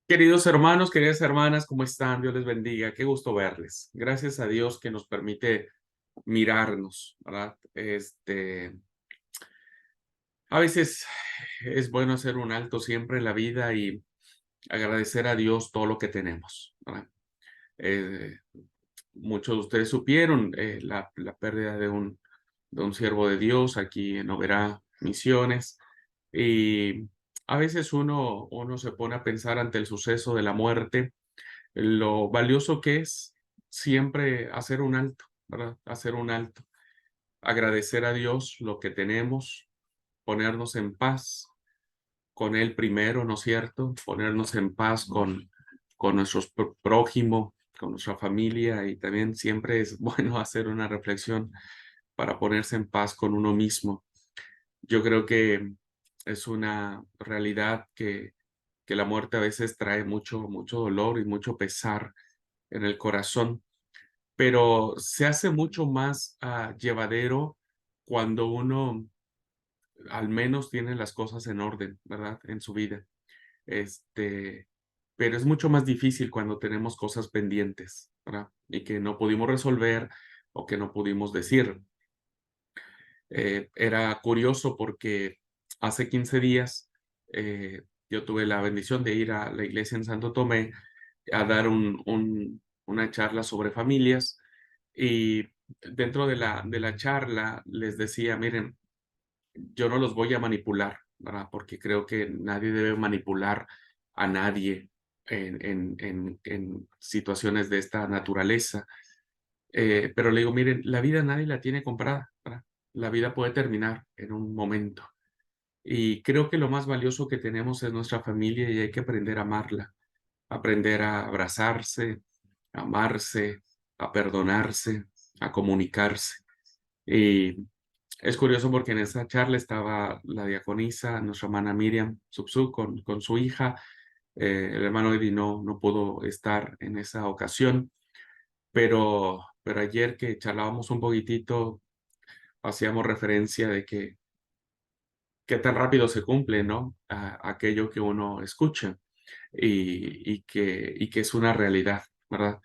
Queridos hermanos, queridas hermanas, ¿cómo están? Dios les bendiga. Qué gusto verles. Gracias a Dios que nos permite mirarnos, ¿verdad? A veces es bueno hacer un alto siempre en la vida y agradecer a Dios todo lo que tenemos, ¿verdad? Eh, Muchos de ustedes supieron la pérdida de un siervo de Dios aquí en Oberá Misiones. Y a veces uno se pone a pensar ante el suceso de la muerte lo valioso que es siempre hacer un alto, ¿verdad? Hacer un alto, agradecer a Dios lo que tenemos, ponernos en paz con Él primero, ¿no es cierto? Ponernos en paz con nuestros prójimo, con nuestra familia, y también siempre es bueno hacer una reflexión para ponerse en paz con uno mismo. Yo creo que es una realidad que la muerte a veces trae mucho dolor y mucho pesar en el corazón, pero se hace mucho más llevadero cuando uno al menos tiene las cosas en orden, ¿verdad? En su vida. Este, pero es mucho más difícil cuando tenemos cosas pendientes, ¿verdad? Y que no pudimos resolver o que no pudimos decir. Era curioso porque hace 15 días yo tuve la bendición de ir a la iglesia en Santo Tomé a dar una charla sobre familias. Y dentro de la charla les decía, miren, yo no los voy a manipular, ¿verdad? Porque creo que nadie debe manipular a nadie en situaciones de esta naturaleza. Pero le digo, miren, la vida nadie la tiene comprada, ¿verdad? La vida puede terminar en un momento. Y creo que lo más valioso que tenemos es nuestra familia y hay que aprender a amarla, aprender a abrazarse, a amarse, a perdonarse, a comunicarse. Y es curioso porque en esa charla estaba la diaconisa, nuestra hermana Miriam Subsu, con su hija. El hermano Eddie no pudo estar en esa ocasión, pero ayer que charlábamos un poquitito, hacíamos referencia de que qué tan rápido se cumple, ¿no? Aquello que uno escucha y que es una realidad, ¿verdad?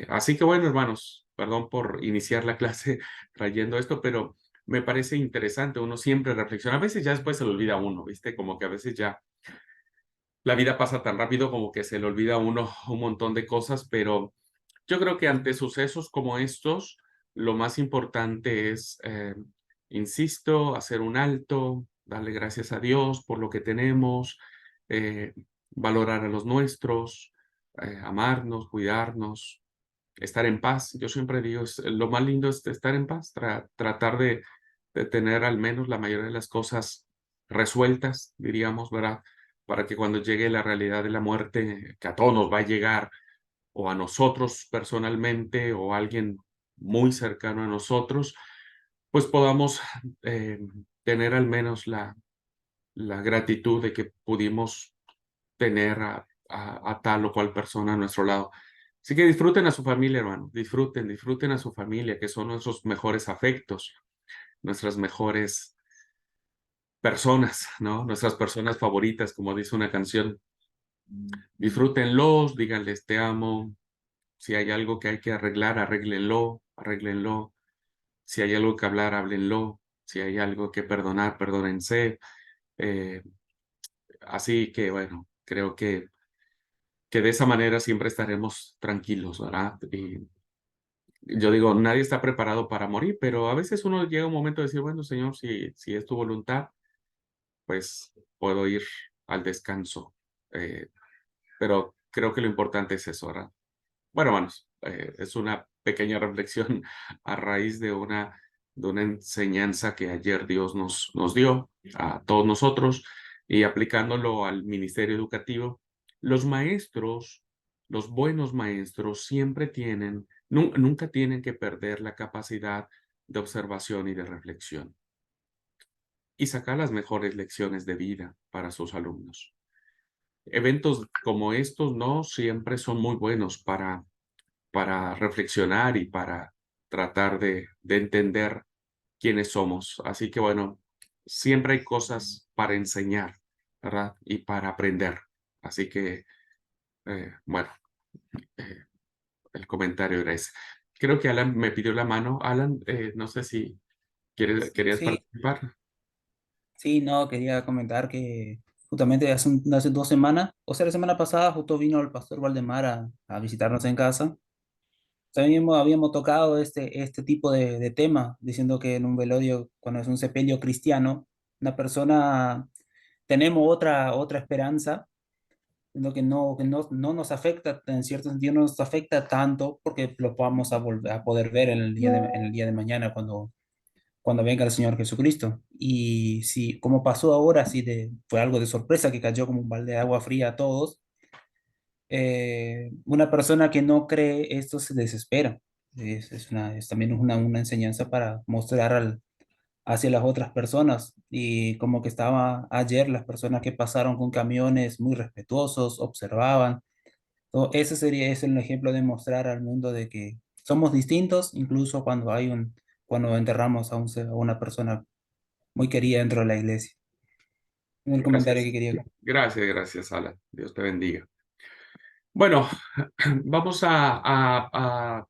Así que bueno, hermanos, perdón por iniciar la clase trayendo esto, pero me parece interesante, uno siempre reflexiona, a veces ya después se le olvida a uno, ¿viste? Como que a veces ya la vida pasa tan rápido como que se le olvida a uno un montón de cosas, pero yo creo que ante sucesos como estos, lo más importante es, insisto, hacer un alto, darle gracias a Dios por lo que tenemos, eh, valorar a los nuestros, amarnos, cuidarnos, estar en paz. Yo siempre digo, lo más lindo es estar en paz, tratar de tener al menos la mayoría de las cosas resueltas, diríamos, ¿verdad? Para que cuando llegue la realidad de la muerte, que a todos nos va a llegar, o a nosotros personalmente, o a alguien muy cercano a nosotros, pues podamos eh, tener al menos la gratitud de que pudimos tener a tal o cual persona a nuestro lado. Así que disfruten a su familia, hermano. Disfruten a su familia, que son nuestros mejores afectos, nuestras mejores personas, ¿no? Nuestras personas favoritas, como dice una canción. Disfrútenlos, díganles te amo. Si hay algo que hay que arreglar, arréglenlo. Si hay algo que hablar, háblenlo. Si hay algo que perdonar, perdónense. Eh, Así que, bueno, creo que de esa manera siempre estaremos tranquilos, ¿verdad? Y yo digo, nadie está preparado para morir, pero a veces uno llega a un momento de decir, bueno, Señor, si es tu voluntad, pues puedo ir al descanso. Eh, pero creo que lo importante es eso, ¿verdad? Bueno, hermanos, es una pequeña reflexión a raíz de una enseñanza que ayer Dios nos dio a todos nosotros y aplicándolo al ministerio educativo. Los maestros, los buenos maestros siempre nunca tienen que perder la capacidad de observación y de reflexión y sacar las mejores lecciones de vida para sus alumnos. Eventos como estos no siempre son muy buenos para reflexionar y para tratar de entender quiénes somos. Así que bueno, siempre hay cosas para enseñar, ¿verdad? Y para aprender. Así que Bueno, eh, el comentario era ese. Creo que Alan me pidió la mano. Alan, no sé si querías Sí, participar. sí, no, quería comentar que justamente hace 2 semanas, o sea, la semana pasada, justo vino el pastor Valdemar a visitarnos en casa. También habíamos tocado este tipo de tema, diciendo que en un velorio, cuando es un sepelio cristiano, una persona, tenemos otra esperanza, lo que no nos afecta, en cierto sentido no nos afecta tanto porque lo vamos a poder ver en el día de mañana cuando venga el Señor Jesucristo. Y si, como pasó ahora, fue algo de sorpresa que cayó como un balde de agua fría a todos. Una persona que no cree esto se desespera. Es también una enseñanza para mostrar hacia las otras personas. Y como que estaba ayer, las personas que pasaron con camiones muy respetuosos, observaban. Ese es el ejemplo de mostrar al mundo de que somos distintos, incluso cuando enterramos a una persona muy querida dentro de la iglesia. Es el comentario que Gracias. quería. Gracias, Alan. Dios te bendiga. Bueno, vamos a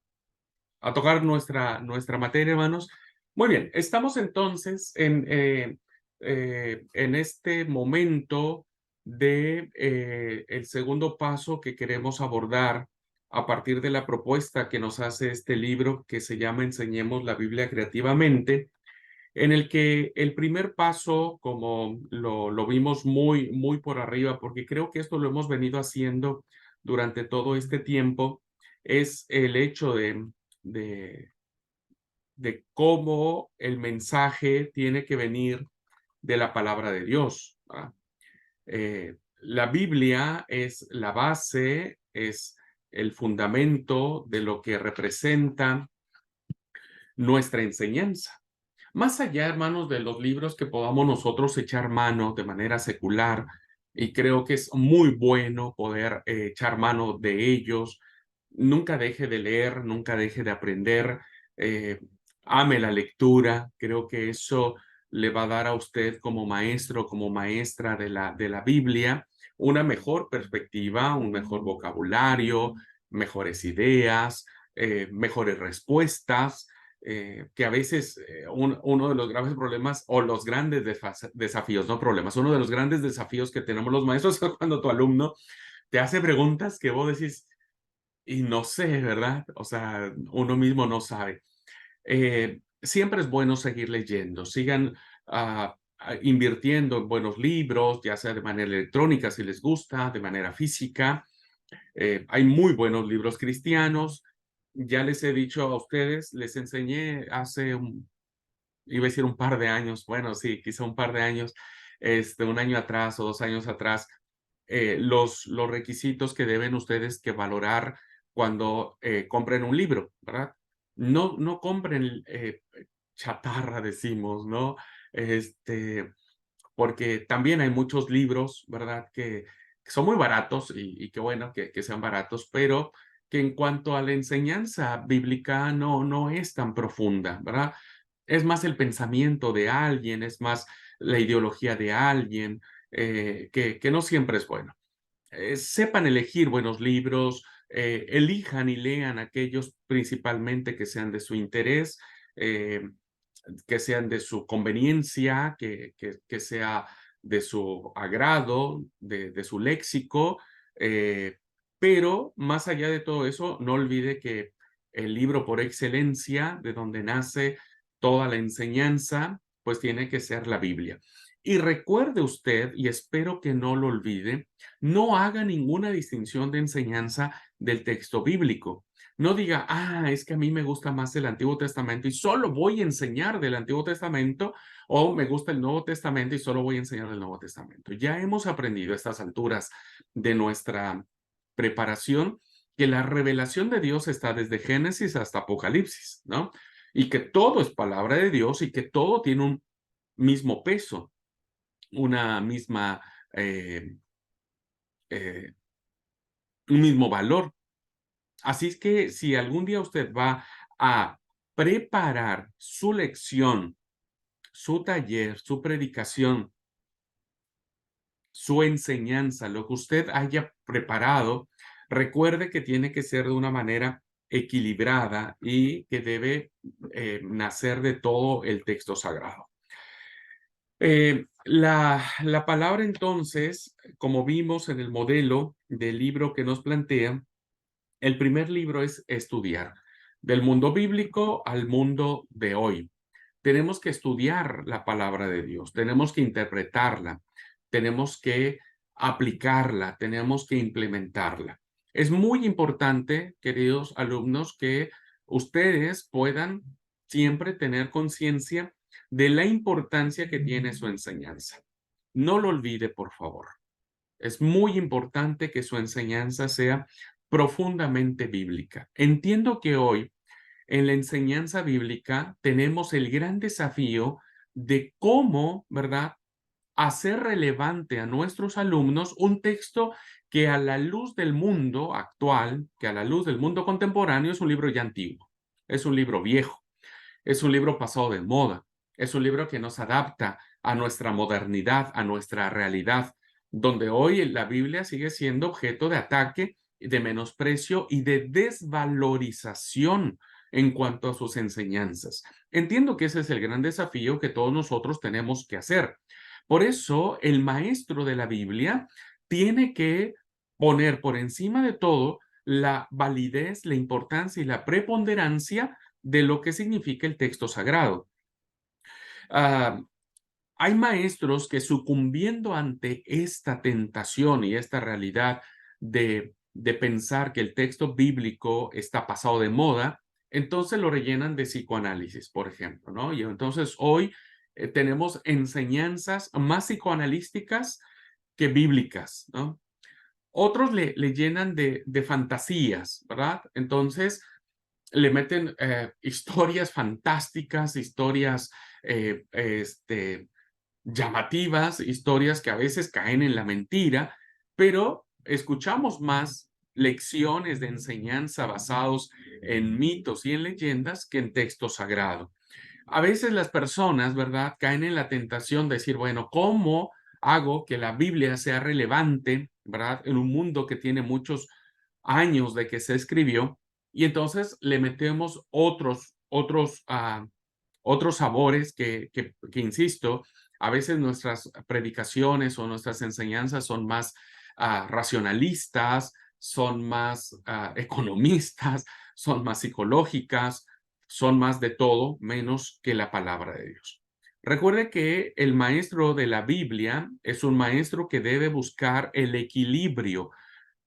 tocar nuestra materia, hermanos. Muy bien, estamos entonces en este momento de el segundo paso que queremos abordar a partir de la propuesta que nos hace este libro que se llama Enseñemos la Biblia creativamente, en el que el primer paso, como lo vimos muy por arriba, porque creo que esto lo hemos venido haciendo durante todo este tiempo, es el hecho de, de cómo el mensaje tiene que venir de la palabra de Dios. ¿Verdad? La Biblia es la base, es el fundamento de lo que representa nuestra enseñanza. Más allá, hermanos, de los libros que podamos nosotros echar mano de manera secular, y creo que es muy bueno poder echar mano de ellos, nunca deje de leer, nunca deje de aprender, eh, ame la lectura, creo que eso le va a dar a usted como maestro, como maestra de la Biblia, una mejor perspectiva, un mejor vocabulario, mejores ideas, mejores respuestas, que a veces uno de los graves problemas o los grandes desafíos, no problemas, uno de los grandes desafíos que tenemos los maestros es cuando tu alumno te hace preguntas que vos decís, y no sé, ¿verdad? O sea, uno mismo no sabe. Siempre es bueno seguir leyendo, sigan invirtiendo en buenos libros, ya sea de manera electrónica si les gusta, de manera física. Hay muy buenos libros cristianos. Ya les he dicho a ustedes, les enseñé hace iba a decir un par de años, bueno, sí, quizá un par de años, un año atrás o 2 años atrás, los requisitos que deben ustedes que valorar cuando compren un libro, ¿verdad? No compren chatarra, decimos, ¿no? Este, porque también hay muchos libros, ¿verdad? Que son muy baratos y qué bueno que sean baratos, pero que en cuanto a la enseñanza bíblica no es tan profunda, ¿verdad? Es más el pensamiento de alguien, es más la ideología de alguien, que no siempre es bueno. Sepan elegir buenos libros, elijan y lean aquellos principalmente que sean de su interés, eh, que sean de su conveniencia, que sea de su agrado, de su léxico, eh, pero más allá de todo eso, no olvide que el libro por excelencia, de donde nace toda la enseñanza, pues tiene que ser la Biblia. Y recuerde usted, y espero que no lo olvide, no haga ninguna distinción de enseñanza del texto bíblico. No diga, es que a mí me gusta más el Antiguo Testamento y solo voy a enseñar del Antiguo Testamento, o me gusta el Nuevo Testamento y solo voy a enseñar del Nuevo Testamento. Ya hemos aprendido a estas alturas de nuestra preparación que la revelación de Dios está desde Génesis hasta Apocalipsis, ¿no? Y que todo es palabra de Dios y que todo tiene un mismo peso, una misma, eh, eh, un mismo valor. Así es que si algún día usted va a preparar su lección, su taller, su predicación su enseñanza, lo que usted haya preparado, recuerde que tiene que ser de una manera equilibrada y que debe nacer de todo el texto sagrado. La palabra entonces, como vimos en el modelo del libro que nos plantea, el primer libro es estudiar, del mundo bíblico al mundo de hoy. Tenemos que estudiar la palabra de Dios, tenemos que interpretarla, tenemos que aplicarla, tenemos que implementarla. Es muy importante, queridos alumnos, que ustedes puedan siempre tener conciencia de la importancia que tiene su enseñanza. No lo olvide, por favor. Es muy importante que su enseñanza sea profundamente bíblica. Entiendo que hoy en la enseñanza bíblica tenemos el gran desafío de cómo, ¿verdad?, hacer relevante a nuestros alumnos un texto que a la luz del mundo actual, que a la luz del mundo contemporáneo es un libro ya antiguo, es un libro viejo, es un libro pasado de moda, es un libro que nos adapta a nuestra modernidad, a nuestra realidad, donde hoy la Biblia sigue siendo objeto de ataque, de menosprecio y de desvalorización en cuanto a sus enseñanzas. Entiendo que ese es el gran desafío que todos nosotros tenemos que hacer. Por eso, el maestro de la Biblia tiene que poner por encima de todo la validez, la importancia y la preponderancia de lo que significa el texto sagrado. Ah, hay maestros que sucumbiendo ante esta tentación y esta realidad de pensar que el texto bíblico está pasado de moda, entonces lo rellenan de psicoanálisis, por ejemplo, ¿no? Y entonces hoy tenemos enseñanzas más psicoanalísticas que bíblicas, ¿no? Otros le llenan de fantasías, ¿verdad? Entonces le meten historias fantásticas, historias llamativas, historias que a veces caen en la mentira, pero escuchamos más lecciones de enseñanza basados en mitos y en leyendas que en texto sagrado. A veces las personas, ¿verdad?, caen en la tentación de decir, bueno, ¿cómo hago que la Biblia sea relevante, ¿verdad?, en un mundo que tiene muchos años de que se escribió? Y entonces le metemos otros sabores que, insisto, a veces nuestras predicaciones o nuestras enseñanzas son más racionalistas, son más economistas, son más psicológicas, son más de todo menos que la palabra de Dios. Recuerde que el maestro de la Biblia es un maestro que debe buscar el equilibrio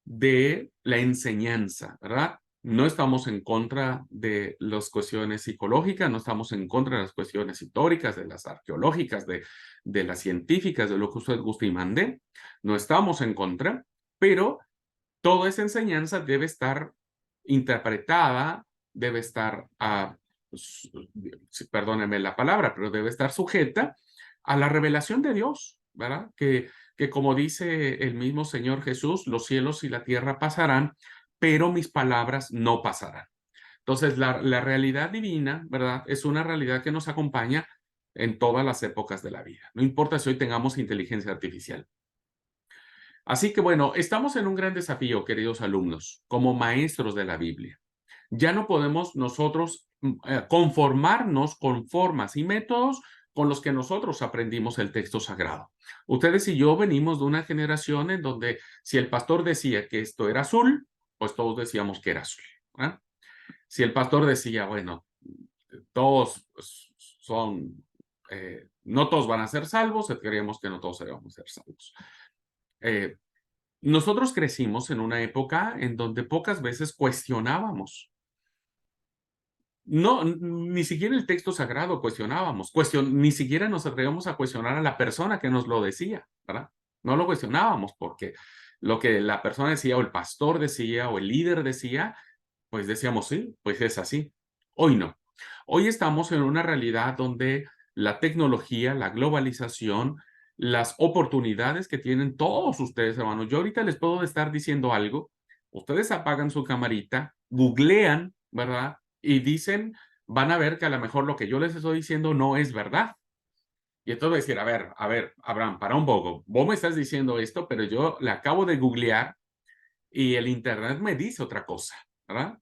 de la enseñanza, ¿verdad? No estamos en contra de las cuestiones psicológicas, no estamos en contra de las cuestiones históricas, de las arqueológicas, de las científicas, de lo que usted guste y mande. No estamos en contra, pero toda esa enseñanza debe estar interpretada, debe estar, perdóneme la palabra, pero debe estar sujeta a la revelación de Dios, ¿verdad? Que como dice el mismo Señor Jesús, los cielos y la tierra pasarán, pero mis palabras no pasarán. Entonces, la realidad divina, ¿verdad? Es una realidad que nos acompaña en todas las épocas de la vida. No importa si hoy tengamos inteligencia artificial. Así que bueno, estamos en un gran desafío, queridos alumnos, como maestros de la Biblia. Ya no podemos nosotros conformarnos con formas y métodos con los que nosotros aprendimos el texto sagrado. Ustedes y yo venimos de una generación en donde si el pastor decía que esto era azul, pues todos decíamos que era azul. ¿Eh? Si el pastor decía, bueno, todos son, no todos van a ser salvos, creemos que no todos debemos ser salvos. Nosotros crecimos en una época en donde pocas veces cuestionábamos. No, ni siquiera el texto sagrado cuestionábamos. Ni siquiera nos atrevíamos a cuestionar a la persona que nos lo decía, ¿verdad? No lo cuestionábamos porque lo que la persona decía o el pastor decía o el líder decía, pues decíamos, sí, pues es así. Hoy no. Hoy estamos en una realidad donde la tecnología, la globalización, las oportunidades que tienen todos ustedes, hermanos. Yo ahorita les puedo estar diciendo algo, ustedes apagan su camarita, googlean, ¿verdad? Y dicen, van a ver que a lo mejor lo que yo les estoy diciendo no es verdad. Y entonces voy a decir, a ver, Abraham, para un poco. Vos me estás diciendo esto, pero yo le acabo de googlear y el internet me dice otra cosa, ¿verdad?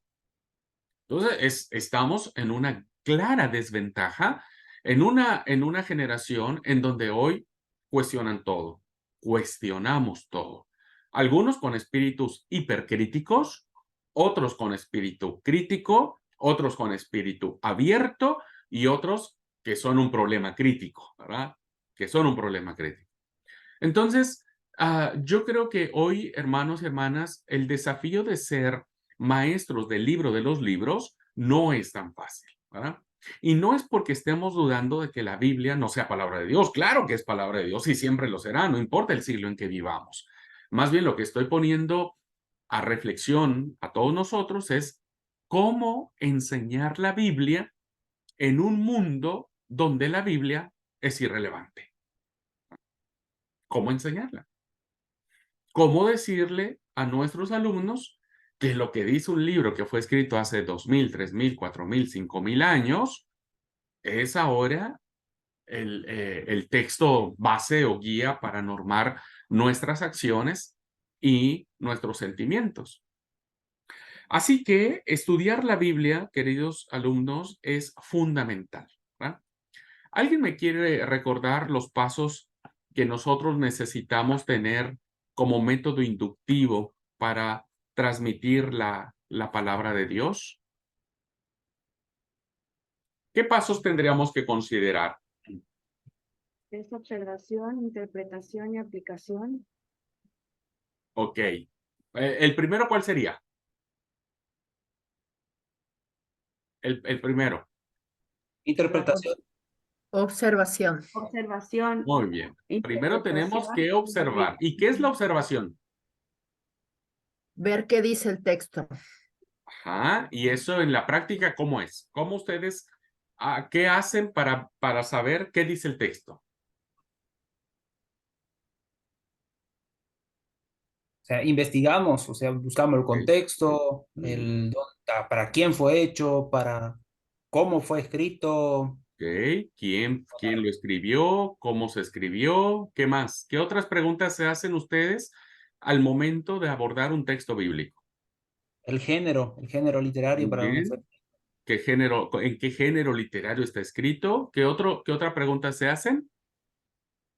Entonces, estamos en una clara desventaja en una generación en donde hoy cuestionan todo, cuestionamos todo. Algunos con espíritus hipercríticos, otros con espíritu crítico, otros con espíritu abierto y otros que son un problema crítico, ¿verdad? Que son un problema crítico. Entonces, yo creo que hoy, hermanos y hermanas, el desafío de ser maestros del libro de los libros no es tan fácil, ¿verdad? Y no es porque estemos dudando de que la Biblia no sea palabra de Dios. Claro que es palabra de Dios y siempre lo será, no importa el siglo en que vivamos. Más bien lo que estoy poniendo a reflexión a todos nosotros es cómo enseñar la Biblia en un mundo donde la Biblia es irrelevante. ¿Cómo enseñarla? ¿Cómo decirle a nuestros alumnos que lo que dice un libro que fue escrito hace 2000, 3000, 4000, 5000 años es ahora el texto base o guía para normar nuestras acciones y nuestros sentimientos? Así que estudiar la Biblia, queridos alumnos, es fundamental, ¿verdad? ¿Alguien me quiere recordar los pasos que nosotros necesitamos tener como método inductivo para transmitir la palabra de Dios? ¿Qué pasos tendríamos que considerar? Es observación, interpretación y aplicación. Ok. ¿El primero cuál sería? El primero. Interpretación. Observación. Observación, Muy bien. Primero tenemos interpretación que y observar. ¿Y qué es la observación? Ver qué dice el texto. Ajá. ¿Y eso en la práctica cómo es? ¿Cómo ustedes, qué hacen para saber qué dice el texto? O sea, investigamos, o sea, buscamos el Ok. contexto, Mm. para quién fue hecho, para cómo fue escrito. Ok, ¿quién lo escribió? ¿Cómo se escribió? ¿Qué más? ¿Qué otras preguntas se hacen ustedes al momento de abordar un texto bíblico? El género literario Muy para dónde fue. bien. ¿En qué género literario está escrito? ¿Qué otra pregunta se hacen?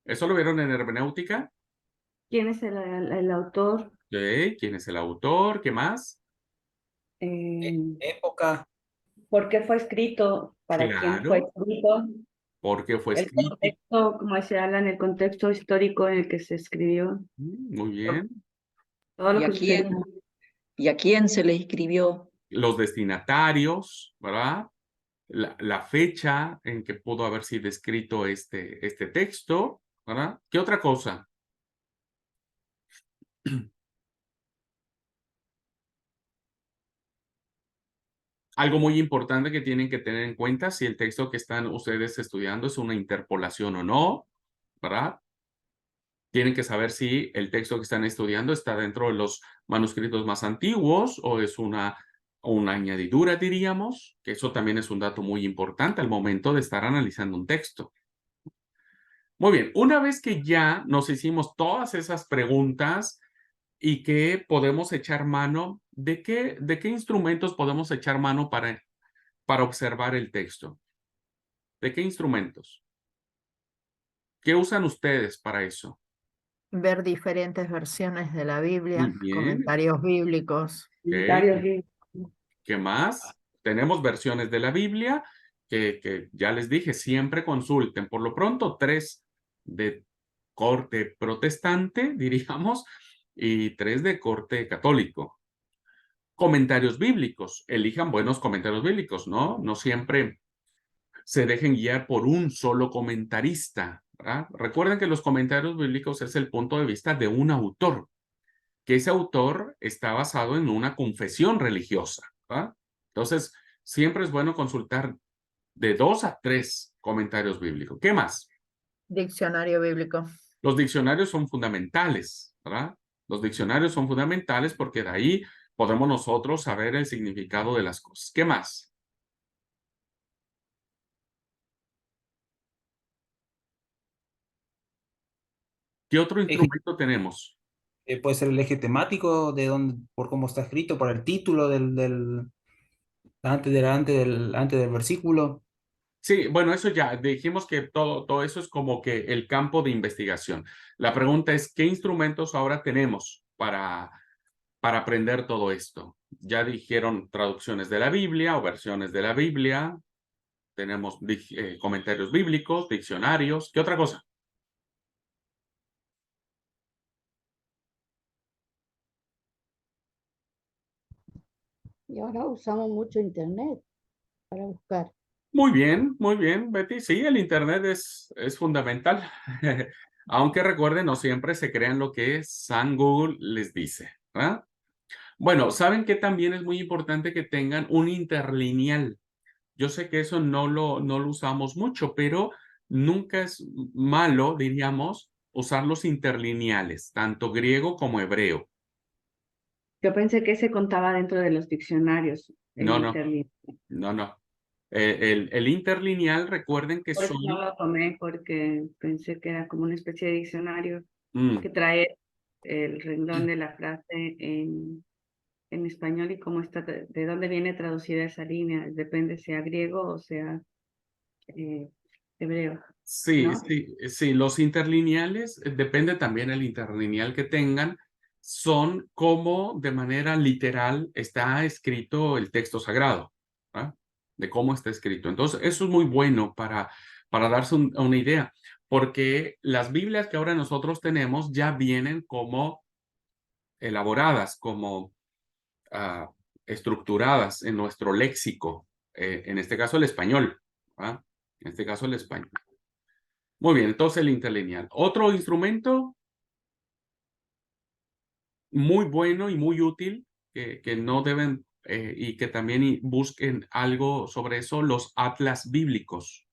¿Eso lo vieron en hermenéutica? quién es el autor, Ok, ¿quién es el autor? ¿Qué más? eh, Época, por qué fue escrito, para quién fue Claro, escrito, ¿por qué fue el escrito? contexto, como se habla en el contexto histórico en el que se escribió, Muy bien. todo lo ¿Y a que sucedió. quién, y a quién se le escribió? Los destinatarios, ¿verdad? La fecha en que pudo haber sido escrito este texto, ¿verdad? ¿Qué otra cosa? Algo muy importante que tienen que tener en cuenta si el texto que están ustedes estudiando es una interpolación o no, ¿verdad? Tienen que saber si el texto que están estudiando está dentro de los manuscritos más antiguos o es una añadidura, diríamos, que eso también es un dato muy importante al momento de estar analizando un texto. Muy bien, una vez que ya nos hicimos todas esas preguntas y que podemos echar mano, de qué instrumentos podemos echar mano para observar el texto? ¿De qué instrumentos? ¿Qué usan ustedes para eso? Ver diferentes versiones de la Muy Biblia, bien, comentarios bíblicos. Comentarios ok. ¿Qué más? Tenemos versiones de la Biblia que ya les dije, siempre consulten. Por lo pronto, 3 de corte protestante, diríamos, y 3 de corte católico. Comentarios bíblicos. Elijan buenos comentarios bíblicos, ¿no? No siempre se dejen guiar por un solo comentarista, ¿verdad? Recuerden que los comentarios bíblicos es el punto de vista de un autor, que ese autor está basado en una confesión religiosa, ¿verdad? Entonces, siempre es bueno consultar de 2 a 3 comentarios bíblicos. ¿Qué más? Diccionario bíblico. Los diccionarios son fundamentales, ¿verdad? Los diccionarios son fundamentales porque de ahí podemos nosotros saber el significado de las cosas. ¿Qué más? ¿Qué otro Eje- instrumento tenemos? puede ser el eje temático de donde, por cómo está escrito, por el título antes del versículo. Sí, bueno, eso ya dijimos que todo eso es como que el campo de investigación. La pregunta es, ¿qué instrumentos ahora tenemos para aprender todo esto? Ya dijeron traducciones de la Biblia o versiones de la Biblia, tenemos comentarios bíblicos, diccionarios, ¿qué otra cosa? Y ahora usamos mucho internet para buscar. Muy bien, Betty. Sí, el Internet es fundamental. Aunque recuerden, no siempre se crean lo que San Google les dice, ¿verdad? Bueno, saben que también es muy importante que tengan un interlineal. Yo sé que eso no lo usamos mucho, pero nunca es malo, diríamos, usar los interlineales, tanto griego como hebreo. Yo pensé que se contaba dentro de los diccionarios, el No, no, interlineal. no. El interlineal, recuerden que Por eso son... no lo tomé, porque pensé que era como una especie de diccionario Mm, que trae el renglón de la frase en español y cómo está, de dónde viene traducida esa línea. Depende sea griego o sea eh, hebreo, sí, ¿no? sí, los interlineales, depende también el interlineal que tengan, son como de manera literal está escrito el texto sagrado, ¿ah? De cómo está escrito. Entonces, eso es muy bueno para darse una idea, porque las Biblias que ahora nosotros tenemos ya vienen como elaboradas, como ah, estructuradas en nuestro léxico, en este caso el español, ¿ah? En este caso el español. Muy bien, entonces el interlineal. Otro instrumento muy bueno y muy útil que no deben y que también busquen algo sobre eso, los atlas bíblicos,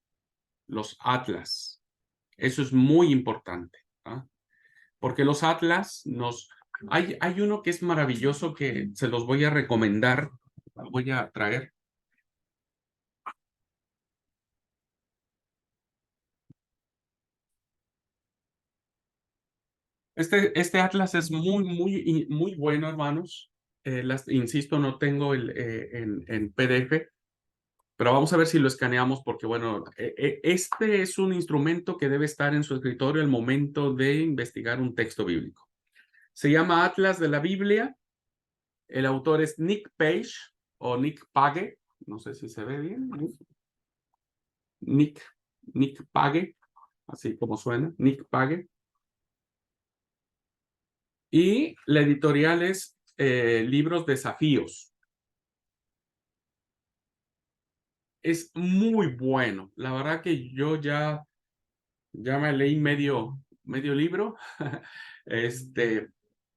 los atlas. Eso es muy importante, ¿ah? Porque los atlas nos... hay uno que es maravilloso que se los voy a recomendar, lo voy a traer. Este atlas es muy bueno, hermanos. Insisto, no tengo en PDF, pero vamos a ver si lo escaneamos porque, bueno, este es un instrumento que debe estar en su escritorio al momento de investigar un texto bíblico. Se llama Atlas de la Biblia. El autor es Nick Page o Nick Page. No sé si se ve bien. Nick, Nick Page, así como suena, Nick Page. Y la editorial es Libros Desafíos. Es muy bueno. La verdad que yo ya me leí medio libro.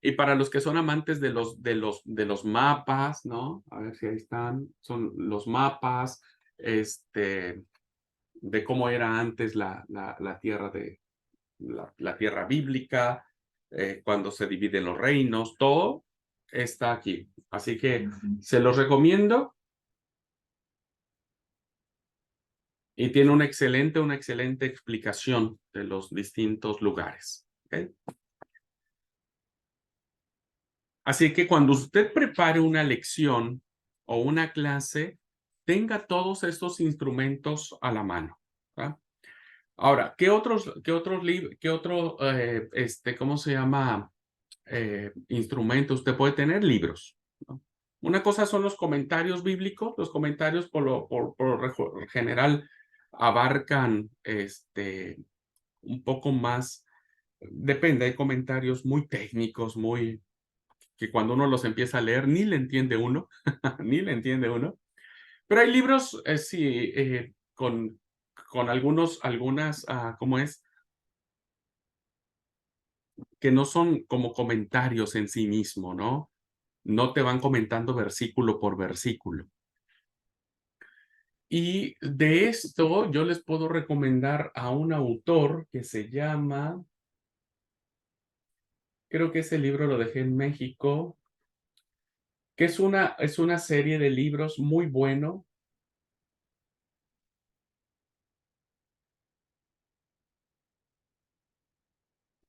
Y para los que son amantes de los mapas, ¿no? A ver si ahí están. Son los mapas, de cómo era antes la tierra la tierra bíblica, cuando se dividen los reinos, todo está aquí. Así que se los recomiendo y tiene una excelente explicación de los distintos lugares. ¿Ok? Así que cuando usted prepare una lección o una clase, tenga todos estos instrumentos a la mano. ¿Va? Ahora, qué otro, ¿cómo se llama? Instrumento usted puede tener? Libros, ¿no? Una cosa son los comentarios bíblicos. Los comentarios por lo general abarcan un poco más. Depende, hay comentarios muy técnicos, que cuando uno los empieza a leer ni le entiende uno, ni le entiende uno. Pero hay libros, sí, con ¿cómo es? Que no son como comentarios en sí mismo, ¿no? No te van comentando versículo por versículo. Y de esto yo les puedo recomendar a un autor que se llama, creo que ese libro lo dejé en México, que es una serie de libros muy bueno.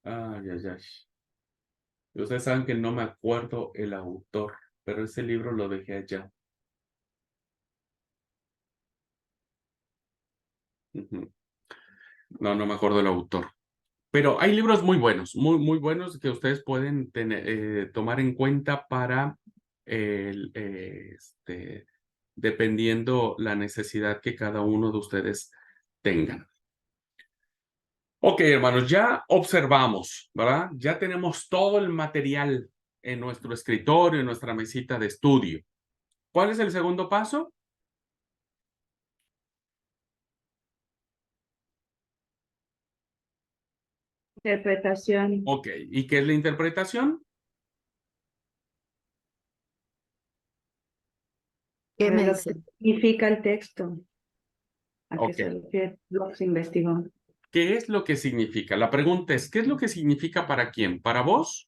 Ay, ay, ay. Y ustedes saben que no me acuerdo el autor, pero ese libro lo dejé allá. Ujú. No, no me acuerdo el autor. Pero hay libros muy buenos, muy buenos que ustedes pueden tomar en cuenta para dependiendo la necesidad que cada uno de ustedes tengan. Ok, hermanos, ya observamos, ¿verdad? Ya tenemos todo el material en nuestro escritorio, en nuestra mesita de estudio. ¿Cuál es el segundo paso? Interpretación. Ok, ¿y qué es la interpretación? ¿Qué me Lo dice? que significa el texto. ¿A qué Ok, se refiere lo que se investigó? ¿qué es lo que significa? La pregunta es, ¿qué es lo que significa para quién? ¿Para vos?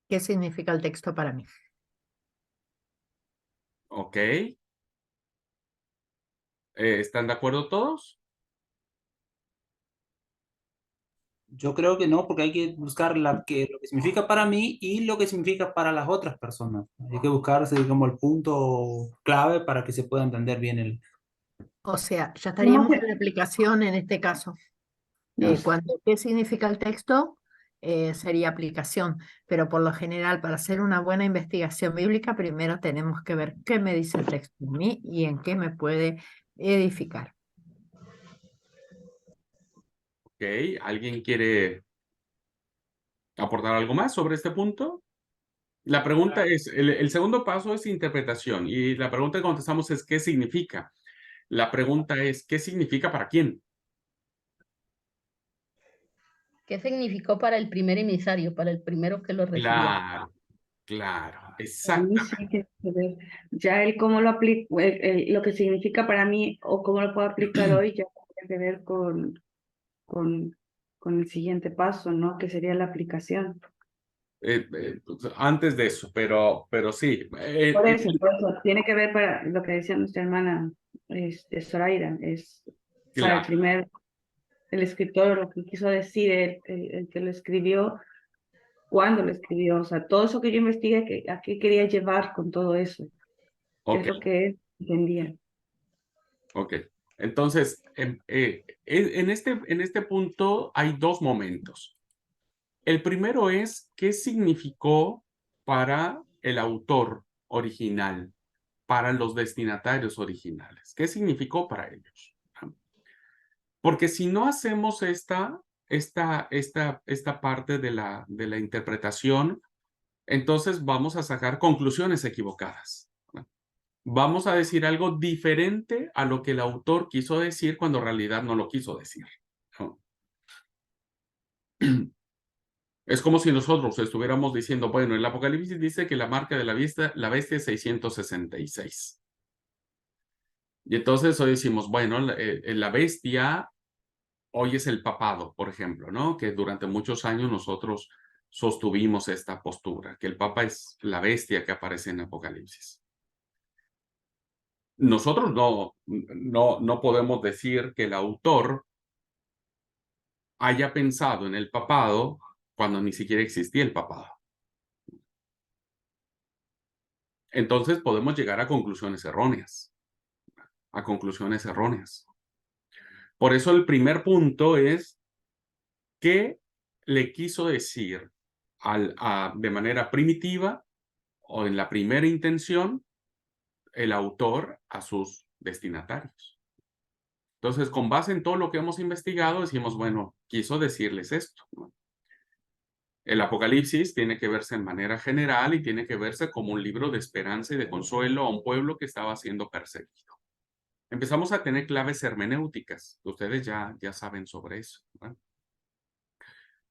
¿Qué significa el texto para mí? Ok. ¿Están de acuerdo todos? Yo creo que no, porque hay que buscar lo que significa para mí y lo que significa para las otras personas. Hay que buscarse como el punto clave para que se pueda entender bien el... O sea, ya No, estaríamos en la aplicación en este caso. No. Cuando ¿qué significa el texto? Sería aplicación, pero por lo general para hacer una buena investigación bíblica primero tenemos que ver qué me dice el texto de mí y en qué me puede edificar. Ok, ¿alguien quiere aportar algo más sobre este punto? La pregunta es, el segundo paso es interpretación y la pregunta que contestamos es ¿qué significa? La pregunta es ¿qué significa para quién? ¿Qué significó para el primer emisario, para el primero que lo recibió? Claro, claro, para mí sí exactamente. tiene que ver. Ya el cómo lo aplico, lo que significa para mí o cómo lo puedo aplicar hoy ya tiene que ver con, con el siguiente paso, ¿no? Que sería la aplicación. Pues, antes de eso, pero sí. Por eso, tiene que ver para lo que decía nuestra hermana Zoraida, es para Claro, el escritor, lo que quiso decir, el que lo escribió, cuándo lo escribió, o sea, todo eso que yo investigué, a qué quería llevar con todo eso, qué ok, es lo que él entendía. ok. Entonces, en este punto hay dos momentos. El primero es qué significó para el autor original, para los destinatarios originales. ¿Qué significó para ellos? Porque si no hacemos esta parte de la interpretación, entonces vamos a sacar conclusiones equivocadas. Vamos a decir algo diferente a lo que el autor quiso decir cuando en realidad no lo quiso decir, ¿no? Es como si nosotros estuviéramos diciendo, bueno, el Apocalipsis dice que la marca de la bestia es 666. Y entonces hoy decimos, bueno, la bestia hoy es el papado, por ejemplo, ¿no? Que durante muchos años nosotros sostuvimos esta postura, que el papa es la bestia que aparece en Apocalipsis. Nosotros no podemos decir que el autor haya pensado en el papado cuando ni siquiera existía el papado. Entonces podemos llegar a conclusiones erróneas, Por eso el primer punto es qué le quiso decir de manera primitiva o en la primera intención el autor a sus destinatarios. Entonces, con base en todo lo que hemos investigado, decimos, bueno, quiso decirles esto, ¿no? El Apocalipsis tiene que verse en manera general y tiene que verse como un libro de esperanza y de consuelo a un pueblo que estaba siendo perseguido. Empezamos a tener claves hermenéuticas. Ustedes ya saben sobre eso, ¿no?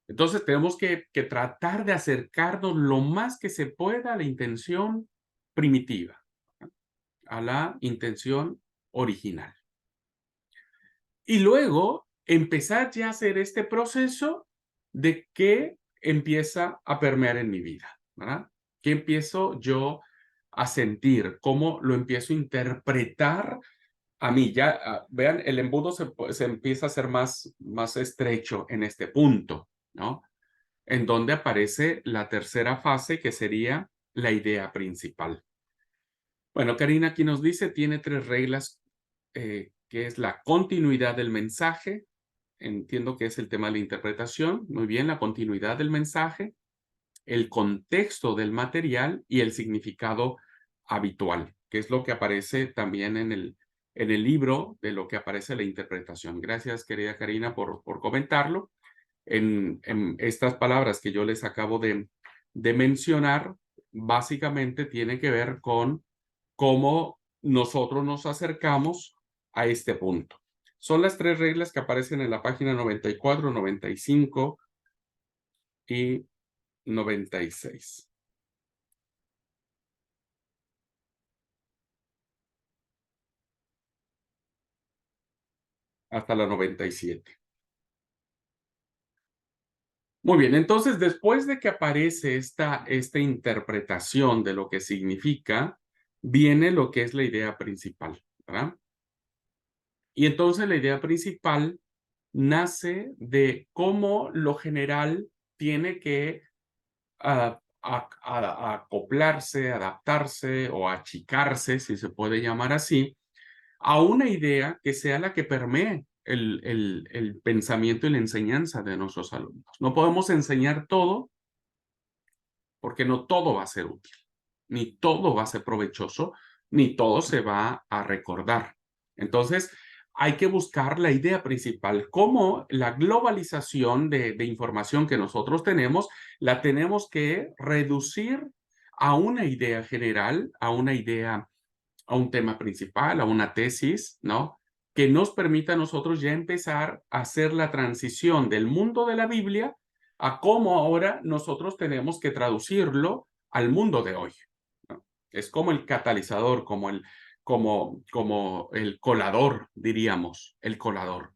Entonces tenemos que tratar de acercarnos lo más que se pueda a la intención primitiva, ¿no? A la intención original. Y luego empezar ya a hacer este proceso de qué empieza a permear en mi vida, ¿verdad? ¿Qué empiezo yo a sentir? ¿Cómo lo empiezo a interpretar a mí ya, vean, el embudo se empieza a hacer más estrecho en este punto, ¿no? En donde aparece la tercera fase, que sería la idea principal. Bueno, Karina aquí nos dice, tiene 3 reglas, que es la continuidad del mensaje. Entiendo que es el tema de la interpretación. Muy bien, la continuidad del mensaje, el contexto del material y el significado habitual, que es lo que aparece también en el libro, de lo que aparece la interpretación. Gracias, querida Karina, por comentarlo. En estas palabras que yo les acabo de mencionar, básicamente tiene que ver con cómo nosotros nos acercamos a este punto. Son las 3 reglas que aparecen en la página 94, 95 y 96. Hasta la 97. Muy bien, entonces después de que aparece esta interpretación de lo que significa, viene lo que es la idea principal, ¿verdad? Y entonces la idea principal nace de cómo lo general tiene que acoplarse, adaptarse o achicarse, si se puede llamar así, a una idea que sea la que permee el pensamiento y la enseñanza de nuestros alumnos. No podemos enseñar todo porque no todo va a ser útil, ni todo va a ser provechoso, ni todo se va a recordar. Entonces, hay que buscar la idea principal, cómo la globalización de información que nosotros tenemos, la tenemos que reducir a una idea general, a una idea, a un tema principal, a una tesis, ¿no? Que nos permita a nosotros ya empezar a hacer la transición del mundo de la Biblia a cómo ahora nosotros tenemos que traducirlo al mundo de hoy, ¿no? Es como el catalizador, como el colador, diríamos, el colador.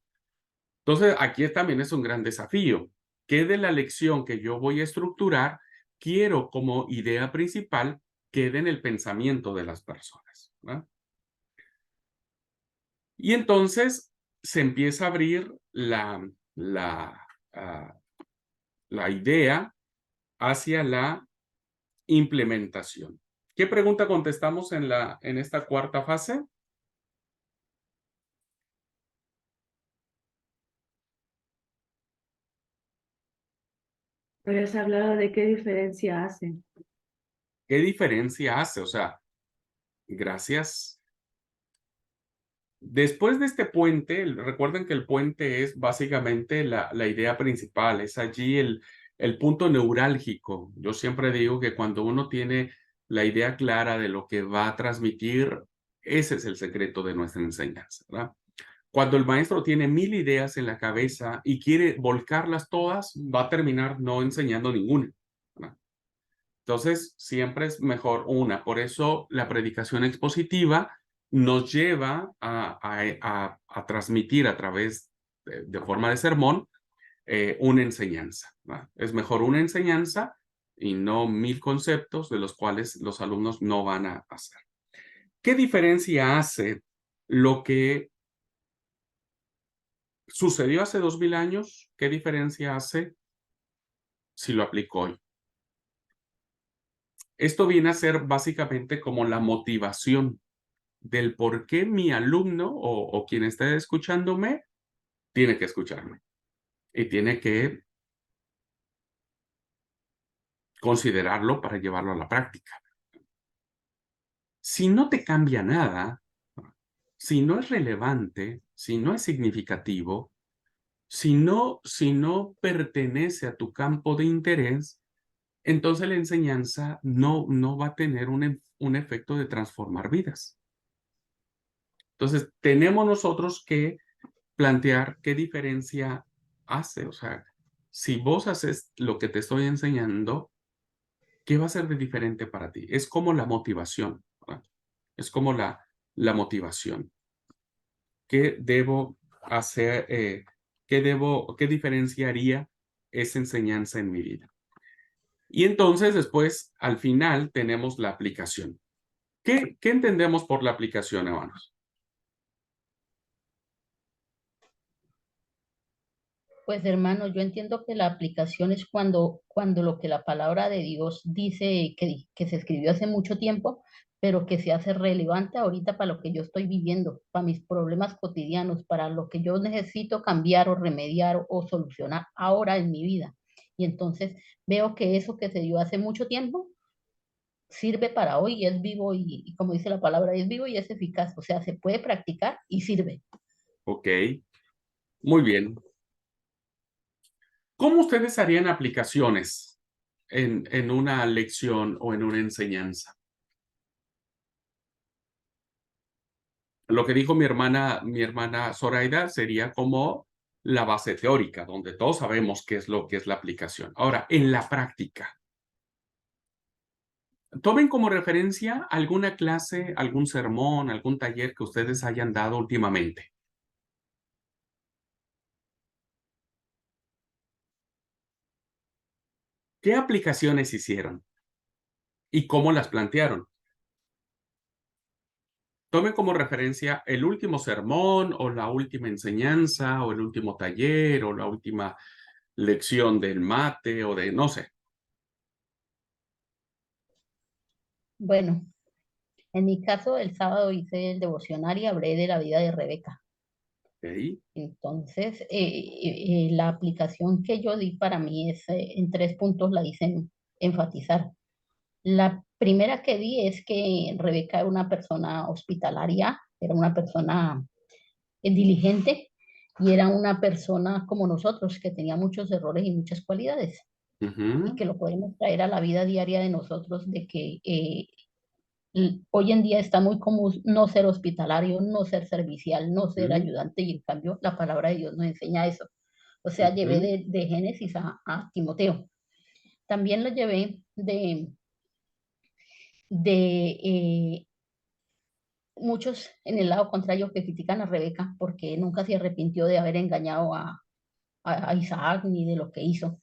Entonces, aquí también es un gran desafío. ¿Qué de la lección que yo voy a estructurar quiero como idea principal quede en el pensamiento de las personas, ¿no? Y entonces se empieza a abrir la idea hacia la implementación. ¿Qué pregunta contestamos en esta cuarta fase? Pero has hablado de qué diferencia hace. ¿Qué diferencia hace? O sea, gracias. Después de este puente, recuerden que el puente es básicamente la idea principal, es allí el punto neurálgico. Yo siempre digo que cuando uno tiene la idea clara de lo que va a transmitir, ese es el secreto de nuestra enseñanza, ¿verdad? Cuando el maestro tiene 1000 ideas en la cabeza y quiere volcarlas todas, va a terminar no enseñando ninguna, ¿verdad? Entonces, siempre es mejor una. Por eso la predicación expositiva nos lleva a transmitir a través de forma de sermón una enseñanza, ¿verdad? Es mejor una enseñanza y no 1000 conceptos de los cuales los alumnos no van a hacer. ¿Qué diferencia hace lo que sucedió hace 2000 años? ¿Qué diferencia hace si lo aplico hoy? Esto viene a ser básicamente como la motivación del por qué mi alumno o quien esté escuchándome tiene que escucharme y tiene que considerarlo para llevarlo a la práctica. Si no te cambia nada, si no es relevante, si no es significativo, si no pertenece a tu campo de interés, entonces la enseñanza no va a tener un efecto de transformar vidas. Entonces, tenemos nosotros que plantear qué diferencia hace. O sea, si vos haces lo que te estoy enseñando, ¿qué va a ser de diferente para ti? Es como la motivación, ¿verdad? Es como la motivación. ¿Qué debo hacer? ¿Qué diferencia haría esa enseñanza en mi vida? Y entonces después, al final, tenemos la aplicación. ¿Qué entendemos por la aplicación, hermanos? Pues hermano, yo entiendo que la aplicación es cuando lo que la palabra de Dios dice que se escribió hace mucho tiempo, pero que se hace relevante ahorita para lo que yo estoy viviendo, para mis problemas cotidianos, para lo que yo necesito cambiar o remediar o solucionar ahora en mi vida. Y entonces veo que eso que se dio hace mucho tiempo sirve para hoy y es vivo y como dice la palabra, es vivo y es eficaz. O sea, se puede practicar y sirve. Ok, muy bien. ¿Cómo ustedes harían aplicaciones en una lección o en una enseñanza? Lo que dijo mi hermana Zoraida sería como la base teórica, donde todos sabemos qué es lo que es la aplicación. Ahora, en la práctica, tomen como referencia alguna clase, algún sermón, algún taller que ustedes hayan dado últimamente. ¿Qué aplicaciones hicieron y cómo las plantearon? Tomen como referencia el último sermón o la última enseñanza o el último taller o la última lección del mate o de no sé. Bueno, en mi caso, el sábado hice el devocional y hablé de la vida de Rebeca. ¿Ok? Entonces, la aplicación que yo di para mí es en 3 puntos la hice enfatizar. La primera que di es que Rebeca era una persona hospitalaria, era una persona diligente y era una persona como nosotros, que tenía muchos errores y muchas cualidades y Ujú, que lo podemos traer a la vida diaria de nosotros, de que hoy en día está muy común no ser hospitalario, no ser servicial, no ser ujú, ayudante, y en cambio la palabra de Dios nos enseña eso. O sea, llevé ujú. de Génesis a Timoteo. También lo llevé de muchos en el lado contrario que critican a Rebeca porque nunca se arrepintió de haber engañado a Isaac ni de lo que hizo.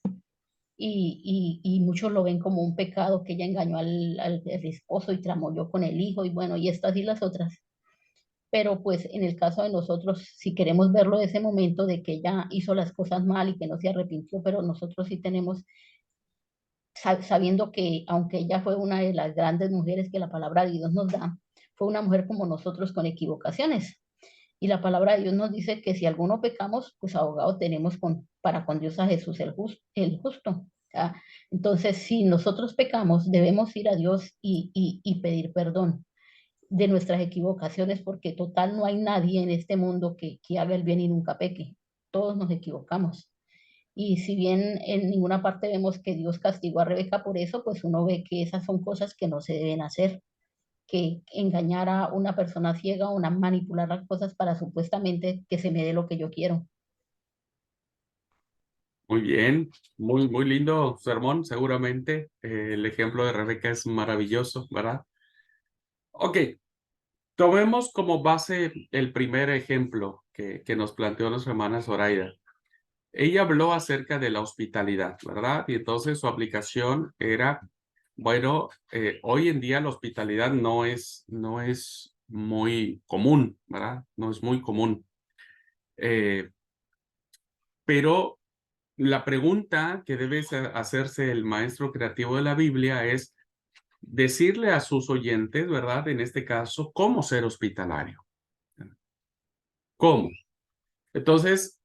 Y muchos lo ven como un pecado que ella engañó al esposo y tramoyó con el hijo y bueno, y estas y las otras. Pero pues en el caso de nosotros, si queremos verlo de ese momento de que ella hizo las cosas mal y que no se arrepintió, pero nosotros sí tenemos, sabiendo que aunque ella fue una de las grandes mujeres que la palabra de Dios nos da, fue una mujer como nosotros con equivocaciones. Y la palabra de Dios nos dice que si alguno pecamos, pues abogado tenemos para con Dios a Jesús el justo. ¿Ya? Entonces, si nosotros pecamos, debemos ir a Dios y pedir perdón de nuestras equivocaciones, porque total no hay nadie en este mundo que haga el bien y nunca peque. Todos nos equivocamos. Y si bien en ninguna parte vemos que Dios castigó a Rebeca por eso, pues uno ve que esas son cosas que no se deben hacer, que engañar a una persona ciega, una manipular las cosas para supuestamente que se me dé lo que yo quiero. Muy bien, muy lindo sermón, seguramente. El ejemplo de Rebeca es maravilloso, ¿verdad? Ok, tomemos como base el primer ejemplo que nos planteó nuestra hermana Zoraida. Ella habló acerca de la hospitalidad, ¿verdad? Y entonces su aplicación era, bueno, hoy en día la hospitalidad no es muy común, ¿verdad? No es muy común. Eh, pero la pregunta que debe hacerse el maestro creativo de la Biblia es decirle a sus oyentes, ¿verdad? En este caso, cómo ser hospitalario. ¿Cómo? Entonces,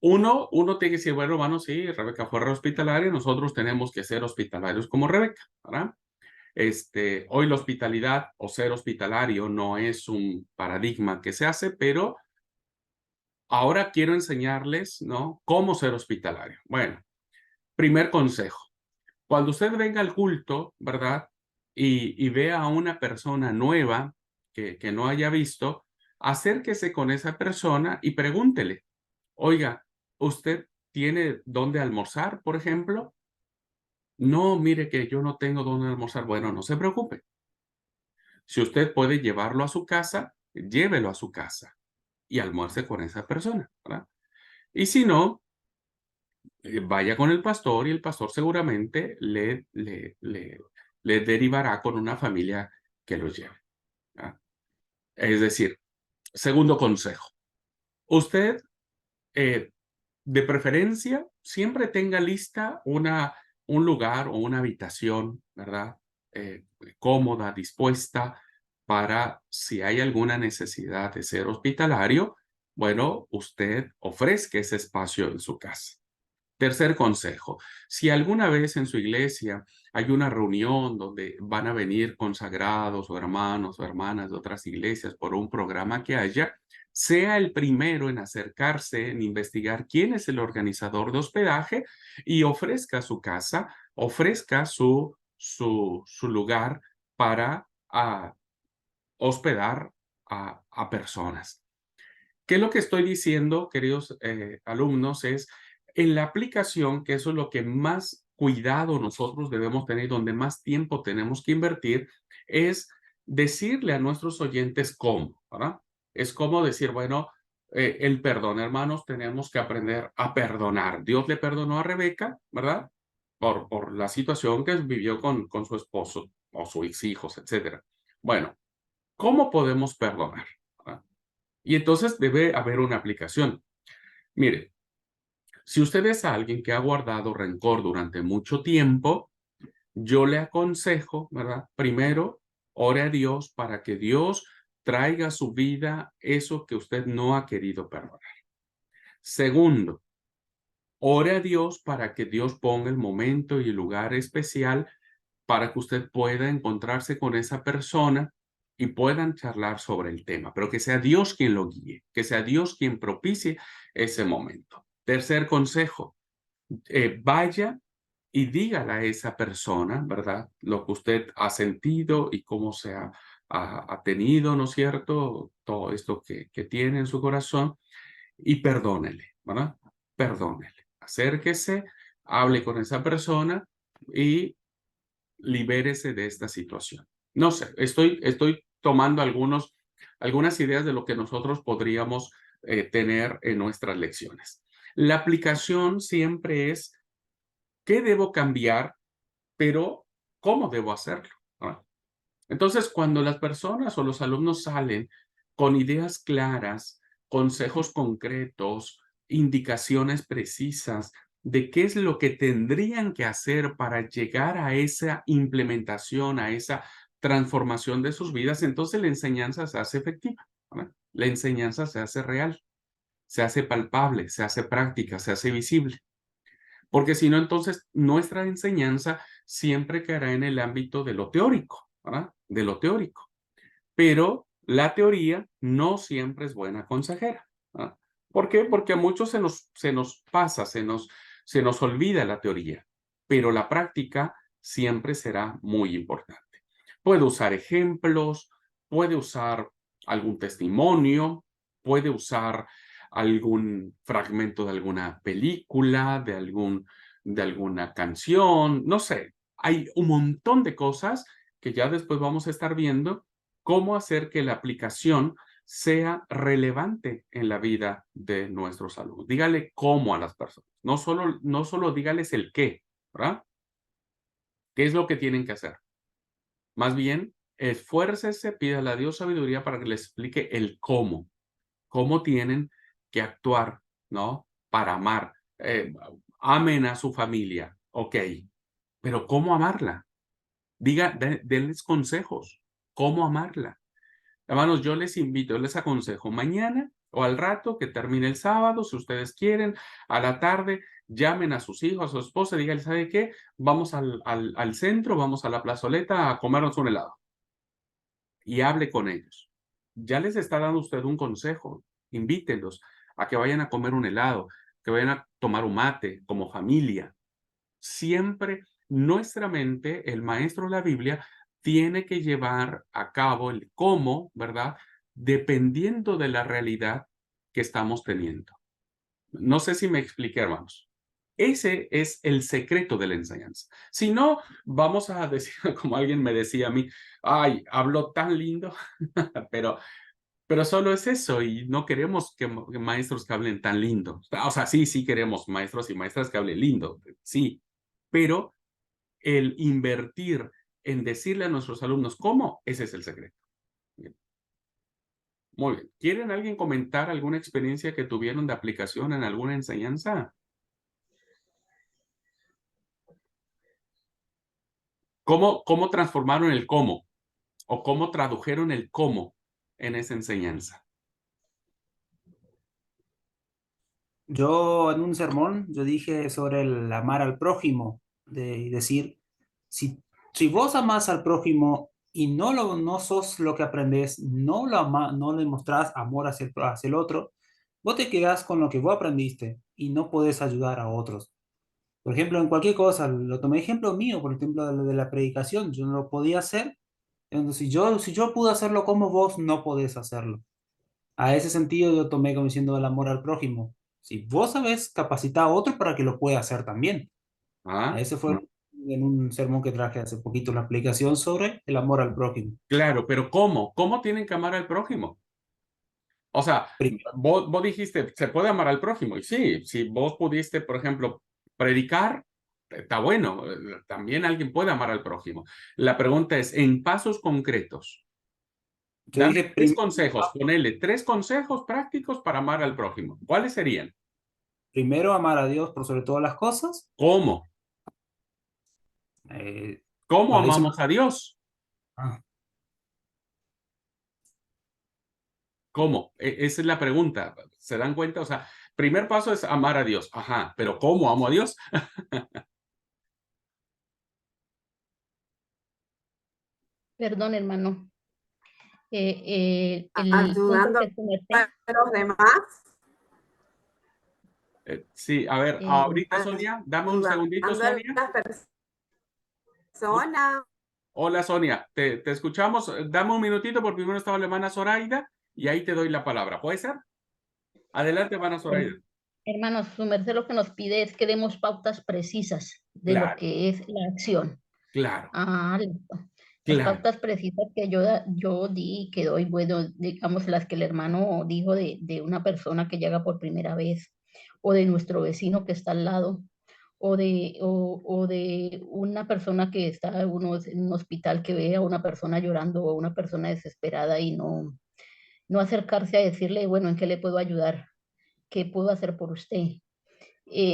uno tiene que decir, bueno, hermano, sí, Rebeca fue hospitalaria, nosotros tenemos que ser hospitalarios como Rebeca, ¿verdad? Hoy la hospitalidad o ser hospitalario no es un paradigma que se hace, pero ahora quiero enseñarles, ¿no? Cómo ser hospitalario. Bueno, primer consejo. Cuando usted venga al culto, ¿verdad? Y vea a una persona nueva que no haya visto, acérquese con esa persona y pregúntele, oiga, ¿usted tiene dónde almorzar, por ejemplo? No, mire que yo no tengo dónde almorzar. Bueno, no se preocupe. Si usted puede llevarlo a su casa, llévelo a su casa y almuerce con esa persona, ¿verdad? Y si no, vaya con el pastor y el pastor seguramente le derivará con una familia que lo lleve, ¿verdad? Es decir, segundo consejo, usted De preferencia, siempre tenga lista un lugar o una habitación, ¿verdad? Cómoda, dispuesta para si hay alguna necesidad de ser hospitalario, bueno, usted ofrezca ese espacio en su casa. Tercer consejo, si alguna vez en su iglesia hay una reunión donde van a venir consagrados o hermanos o hermanas de otras iglesias por un programa que haya, sea el primero en acercarse, en investigar quién es el organizador de hospedaje y ofrezca su casa, ofrezca su lugar para hospedar a personas. ¿Qué es lo que estoy diciendo, queridos alumnos? Es en la aplicación, que eso es lo que más cuidado nosotros debemos tener, donde más tiempo tenemos que invertir, es decirle a nuestros oyentes cómo, ¿verdad? Es como decir, bueno, el perdón, hermanos, tenemos que aprender a perdonar. Dios le perdonó a Rebeca, ¿verdad? Por la situación que vivió con su esposo o sus hijos, etc. Bueno, ¿cómo podemos perdonar? ¿Verdad? Y entonces debe haber una aplicación. Mire, si usted es alguien que ha guardado rencor durante mucho tiempo, yo le aconsejo, ¿verdad? Primero, ore a Dios para que Dios traiga a su vida eso que usted no ha querido perdonar. Segundo, ore a Dios para que Dios ponga el momento y el lugar especial para que usted pueda encontrarse con esa persona y puedan charlar sobre el tema, pero que sea Dios quien lo guíe, que sea Dios quien propicie ese momento. Tercer consejo, vaya y dígale a esa persona, ¿verdad? Lo que usted ha sentido y cómo ha tenido, ¿no es cierto? Todo esto que tiene en su corazón y perdónele, ¿verdad? Perdónele. Acérquese, hable con esa persona y libérese de esta situación. No sé, estoy tomando algunas ideas de lo que nosotros podríamos tener en nuestras lecciones. La aplicación siempre es qué debo cambiar, pero cómo debo hacerlo, ¿no? Entonces, cuando las personas o los alumnos salen con ideas claras, consejos concretos, indicaciones precisas de qué es lo que tendrían que hacer para llegar a esa implementación, a esa transformación de sus vidas, entonces la enseñanza se hace efectiva, ¿verdad? La enseñanza se hace real, se hace palpable, se hace práctica, se hace visible. Porque si no, entonces nuestra enseñanza siempre caerá en el ámbito de lo teórico, ¿verdad? De lo teórico. Pero la teoría no siempre es buena consejera, ¿verdad? ¿Por qué? Porque a muchos se nos pasa, se nos olvida la teoría, pero la práctica siempre será muy importante. Puede usar ejemplos, puede usar algún testimonio, puede usar algún fragmento de alguna película, de alguna canción, no sé. Hay un montón de cosas que ya después vamos a estar viendo cómo hacer que la aplicación sea relevante en la vida de nuestros alumnos. Dígale cómo a las personas, no solo dígales el qué, ¿verdad? ¿Qué es lo que tienen que hacer? Más bien, esfuércese, pídale a Dios sabiduría para que les explique el cómo tienen que actuar, ¿no? Para amar. Amen a su familia, ok, pero ¿cómo amarla? Denles consejos, ¿cómo amarla? Hermanos, yo les invito, yo les aconsejo mañana o al rato que termine el sábado, si ustedes quieren, a la tarde, llamen a sus hijos, a su esposa, y díganle, ¿sabe qué? Vamos al centro, vamos a la plazoleta a comernos un helado. Y hable con ellos. Ya les está dando usted un consejo. Invítenlos a que vayan a comer un helado, que vayan a tomar un mate como familia. Siempre nuestra mente, el maestro de la Biblia, tiene que llevar a cabo el cómo, ¿verdad? Dependiendo de la realidad que estamos teniendo. No sé si me expliqué, hermanos. Ese es el secreto de la enseñanza. Si no, vamos a decir, como alguien me decía a mí, ay, hablo tan lindo, pero, pero solo es eso y no queremos que maestros que hablen tan lindo. O sea, sí queremos maestros y maestras que hablen lindo, sí, pero el invertir en decirle a nuestros alumnos cómo, ese es el secreto. Muy bien. ¿Quieren alguien comentar alguna experiencia que tuvieron de aplicación en alguna enseñanza? ¿Cómo transformaron el cómo? ¿O cómo tradujeron el cómo en esa enseñanza? Yo en un sermón, yo dije sobre el amar al prójimo, de decir, si vos amás al prójimo y no sos lo que aprendés, no le mostrás amor hacia el otro, vos te quedás con lo que vos aprendiste y no podés ayudar a otros. Por ejemplo, en cualquier cosa, lo tomé ejemplo mío, por ejemplo, de la predicación, yo no lo podía hacer, entonces si yo pude hacerlo como vos, no podés hacerlo. A ese sentido yo tomé como diciendo el amor al prójimo. Si vos sabés, capacita a otro para que lo pueda hacer también. A ¿Ah? ese fue en un sermón que traje hace poquito, una aplicación sobre el amor al prójimo. Claro, pero ¿cómo? ¿Cómo tienen que amar al prójimo? O sea, Primero, vos dijiste, se puede amar al prójimo. Y sí, si vos pudiste, por ejemplo, predicar, está bueno. También alguien puede amar al prójimo. La pregunta es, en pasos concretos, yo dame dije, tres consejos, ponele tres consejos prácticos para amar al prójimo. ¿Cuáles serían? primero amar a Dios por sobre todas las cosas. ¿Cómo? Eh, ¿Cómo lo hizo. amamos a Dios? Ah, ¿Cómo? Esa es la pregunta. ¿Se dan cuenta? O sea, primer paso es amar a Dios. Ajá, pero ¿cómo amo a Dios? Perdón, hermano. El punto Ayudando que tú me a los demás, Sí, a ver, eh, ahorita Sonia, dame un segundito, ayudando a Sonia. las personas. Hola, Sonia, te escuchamos. Dame un minutito porque primero estaba la hermana Zoraida y ahí te doy la palabra. ¿Puede ser? Adelante, hermana Zoraida. hermanos, su merced lo que nos pide es que demos pautas precisas de lo Claro, que es la acción. claro, Listo. Las claro. pautas precisas que yo di y que doy, bueno, digamos las que el hermano dijo de una persona que llega por primera vez, o de nuestro vecino que está al lado, o de una persona que está en un hospital que ve a una persona llorando o a una persona desesperada y no acercarse a decirle, bueno, ¿en qué le puedo ayudar? ¿Qué puedo hacer por usted?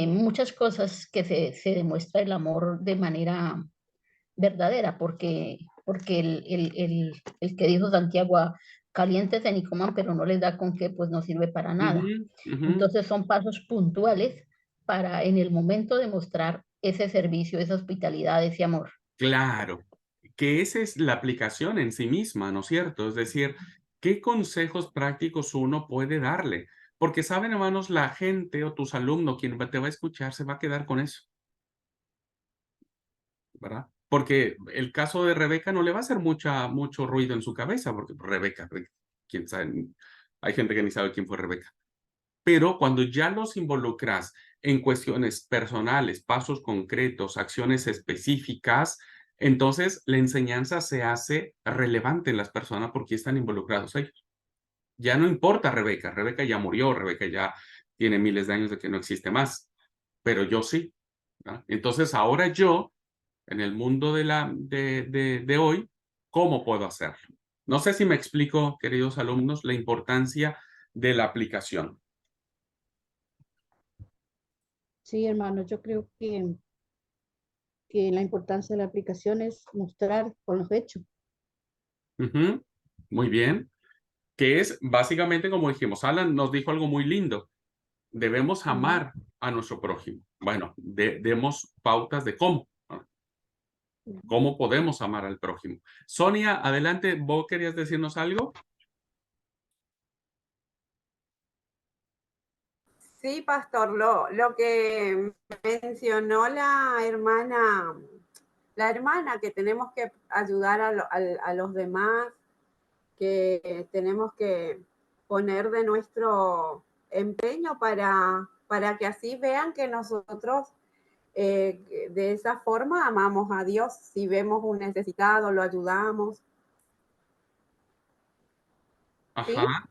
Muchas cosas que se demuestra el amor de manera verdadera, porque el que dijo Santiago, calientes en y coman, pero no les da con qué, pues no sirve para nada. Ujú, ujú. Entonces son pasos puntuales para en el momento demostrar ese servicio, esa hospitalidad, ese amor. Claro, que esa es la aplicación en sí misma, ¿no es cierto? Es decir, ¿qué consejos prácticos uno puede darle? Porque saben, hermanos, la gente o tus alumnos, quien te va a escuchar, se va a quedar con eso, ¿verdad? Porque el caso de Rebeca no le va a hacer mucho ruido en su cabeza, porque Rebeca, quién sabe, hay gente que ni sabe quién fue Rebeca. Pero cuando ya los involucras en cuestiones personales, pasos concretos, acciones específicas, entonces la enseñanza se hace relevante en las personas porque están involucrados ellos. Ya no importa Rebeca, Rebeca ya murió, Rebeca ya tiene miles de años de que no existe más, pero yo sí, ¿verdad? Entonces ahora yo, en el mundo de hoy, ¿cómo puedo hacerlo? No sé si me explico, queridos alumnos, la importancia de la aplicación. Sí, hermano, yo creo que la importancia de la aplicación es mostrar con los hechos. Ujú, muy bien. Que es básicamente como dijimos, Alan nos dijo algo muy lindo. Debemos Ujú. amar a nuestro prójimo. Bueno, demos pautas de cómo, ¿no? ¿Cómo podemos amar al prójimo? Sonia, adelante, ¿vos querías decirnos algo? Sí, pastor, lo que mencionó la hermana que tenemos que ayudar a los demás, que tenemos que poner de nuestro empeño para que así vean que nosotros de esa forma amamos a Dios. Si vemos un necesitado, lo ayudamos. ¿Sí? Ajá.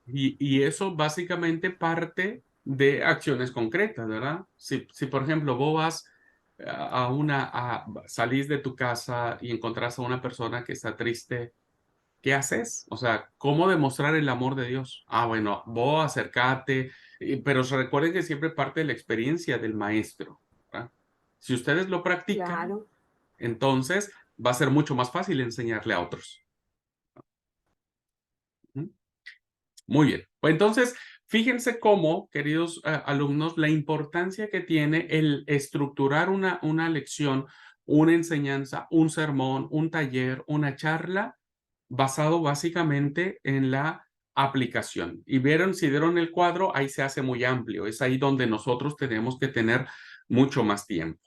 Y eso básicamente parte de acciones concretas, ¿verdad? Si por ejemplo, vos vas salís de tu casa y encontrás a una persona que está triste, ¿qué haces? O sea, ¿cómo demostrar el amor de Dios? Ah, bueno, vos acércate, pero recuerden que siempre parte de la experiencia del maestro, ¿verdad? Si ustedes lo practican, Claro. entonces va a ser mucho más fácil enseñarle a otros. ¿Mm? Muy bien. Pues entonces, fíjense cómo, queridos alumnos, la importancia que tiene el estructurar una lección, una enseñanza, un sermón, un taller, una charla, basado básicamente en la aplicación. Y vieron, si vieron el cuadro, ahí se hace muy amplio. Es ahí donde nosotros tenemos que tener mucho más tiempo.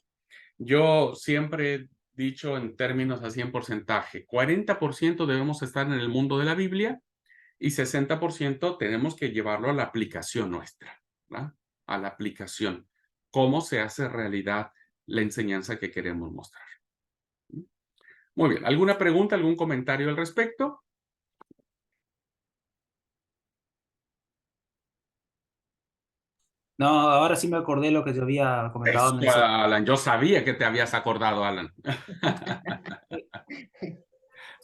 Yo siempre he dicho en términos así en porcentaje, 40% debemos estar en el mundo de la Biblia y 60% tenemos que llevarlo a la aplicación nuestra, ¿verdad? A la aplicación. ¿Cómo se hace realidad la enseñanza que queremos mostrar? Muy bien. ¿Alguna pregunta, algún comentario al respecto? No, ahora sí me acordé lo que yo había comentado en Eso, ese. Alan. Yo sabía que te habías acordado, Alan.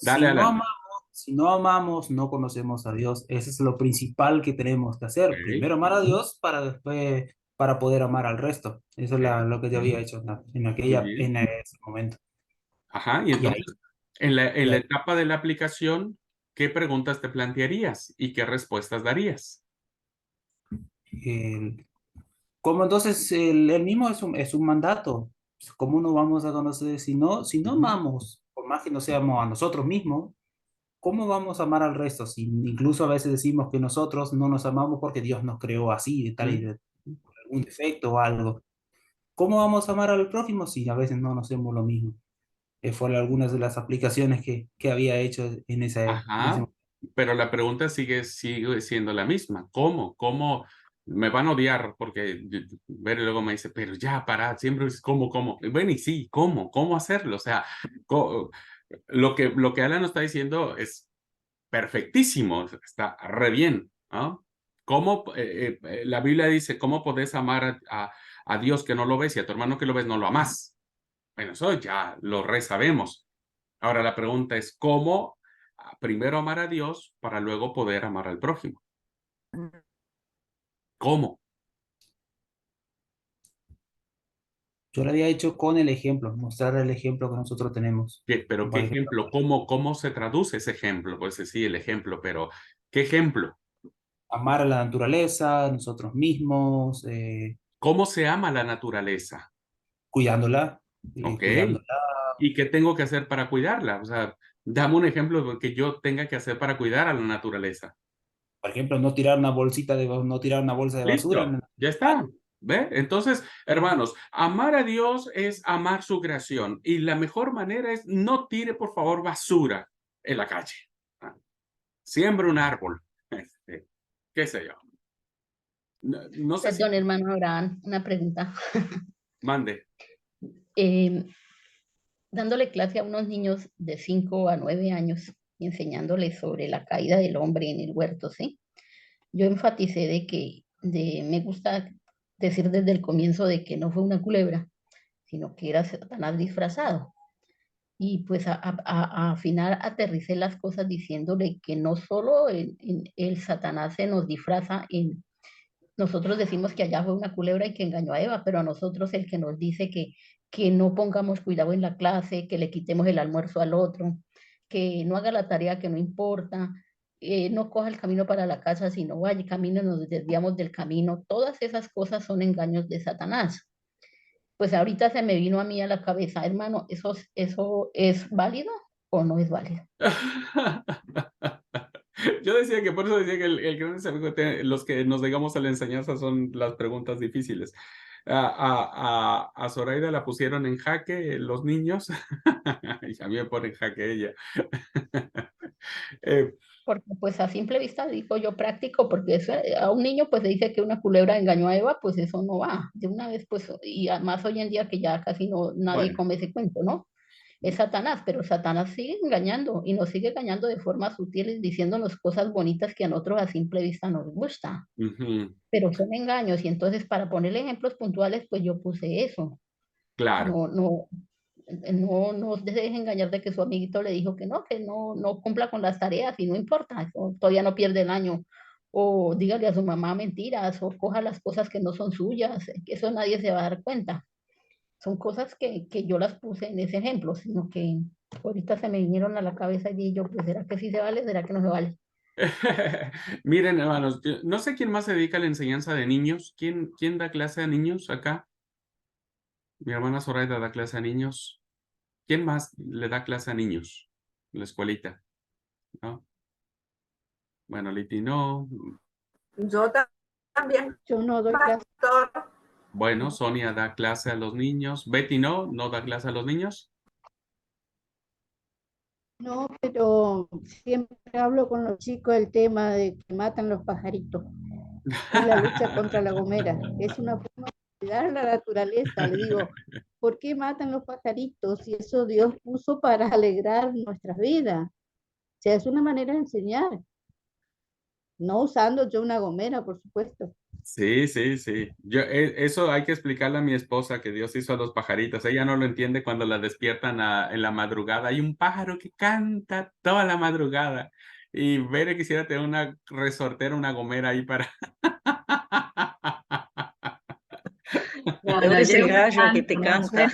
Dale, Si no Alan. amamos, si no amamos, no conocemos a Dios. Eso es lo principal que tenemos que hacer. Ok, Primero amar a Dios para después, para poder amar al resto. Eso es ok. lo que yo había hecho Muy bien. en ese momento. Ajá. Y Y ahí, entonces, en y la ahí, etapa de la aplicación, ¿qué preguntas te plantearías y qué respuestas darías? el- como entonces el mismo es un mandato. ¿Cómo no vamos a conocer si no Ujú, amamos, por más que no seamos a nosotros mismos? ¿Cómo vamos a amar al resto? Si incluso a veces decimos que nosotros no nos amamos porque Dios nos creó así, de tal y ujú. de algún defecto o algo. ¿Cómo vamos a amar al prójimo si a veces no nos hacemos lo mismo? Fueron algunas de las aplicaciones que había hecho en ese Ajá, pero la pregunta sigue siendo la misma. ¿Cómo? ¿Cómo? Me van a odiar porque ver y luego me dice, pero ya, para, siempre es cómo. Y bueno, y sí, ¿cómo? ¿Cómo hacerlo? O sea, lo que Alan nos está diciendo es perfectísimo, está re bien, ¿no? ¿Cómo, la Biblia dice, ¿cómo podés amar a Dios que no lo ves y a tu hermano que lo ves no lo amás? Bueno, eso ya lo re sabemos. Ahora la pregunta es, ¿cómo primero amar a Dios para luego poder amar al prójimo? ¿Cómo? Yo lo había hecho con el ejemplo, mostrar el ejemplo que nosotros tenemos. Pero ¿qué Por ejemplo, ejemplo? ¿Cómo se traduce ese ejemplo? Pues sí, el ejemplo, pero ¿qué ejemplo? amar a la naturaleza, nosotros mismos, ¿Cómo se ama la naturaleza? cuidándola, ¿Ok? cuidándola. ¿Y qué tengo que hacer para cuidarla? O sea, dame un ejemplo de que yo tenga que hacer para cuidar a la naturaleza. Por ejemplo, no tirar una bolsa de basura. Listo, ya está. ¿Ve? Entonces, hermanos, amar a Dios es amar su creación y la mejor manera es no tire, por favor, basura en la calle. ¿Ah? Siembre un árbol. Qué sé yo. No sé si Perdón, hermano Abraham, una pregunta. mande. Eh, dándole clase a unos niños de 5 a 9 años y enseñándoles sobre la caída del hombre en el huerto, ¿sí? Yo enfaticé me gusta decir desde el comienzo de que no fue una culebra, sino que era Satanás disfrazado. Y pues a final aterricé las cosas diciéndole que no solo el Satanás se nos disfraza nosotros decimos que allá fue una culebra y que engañó a Eva, pero a nosotros el que nos dice que no pongamos cuidado en la clase, que le quitemos el almuerzo al otro, que no haga la tarea que no importa, no coja el camino para la casa, sino vaya camino, nos desviamos del camino. Todas esas cosas son engaños de Satanás. Pues ahorita se me vino a mí a la cabeza, hermano, ¿eso es válido o no es válido? Yo decía que por eso decía que el gran desafío los que nos digamos a la enseñanza son las preguntas difíciles. A Zoraida la pusieron en jaque los niños y a mí me pone en jaque ella. Eh, Porque pues a simple vista digo yo práctico, porque eso, a un niño pues le dice que una culebra engañó a Eva, pues eso no va. De una vez pues, y además hoy en día que ya casi no, nadie bueno, come ese cuento, ¿no? Es Satanás, pero Satanás sigue engañando y nos sigue engañando de formas sutiles, diciéndonos cosas bonitas que a nosotros a simple vista nos gusta, ujú, pero son engaños y entonces para ponerle ejemplos puntuales pues yo puse eso. claro. No, no, No se deje engañar de que su amiguito le dijo que no cumpla con las tareas y no importa, todavía no pierde el año. O dígale a su mamá mentiras, o coja las cosas que no son suyas, que eso nadie se va a dar cuenta. Son cosas que yo las puse en ese ejemplo, sino que ahorita se me vinieron a la cabeza y dije yo, pues ¿será que sí se vale? ¿Será que no se vale? Miren, hermanos, no sé quién más se dedica a la enseñanza de niños. ¿Quién da clase a niños acá? Mi hermana Zoraida da clase a niños. ¿Quién más le da clase a niños en la escuelita? ¿No? Bueno, Liti no. Yo también, Yo no doy clase. pastor. Bueno, Sonia da clase a los niños. Betty no da clase a los niños. No, pero siempre hablo con los chicos del tema de que matan los pajaritos y la lucha contra la gomera. Es una forma de cuidar la naturaleza. Le digo, ¿por qué matan los pajaritos si eso Dios puso para alegrar nuestras vidas? O sea, es una manera de enseñar, no usando yo una gomera, por supuesto. Sí. Eso hay que explicarle a mi esposa que Dios hizo a los pajaritos. Ella no lo entiende cuando la despiertan en la madrugada. Hay un pájaro que canta toda la madrugada. Y Bere quisiera tener una resortera, una gomera ahí para... Pero es el gallo que te canta.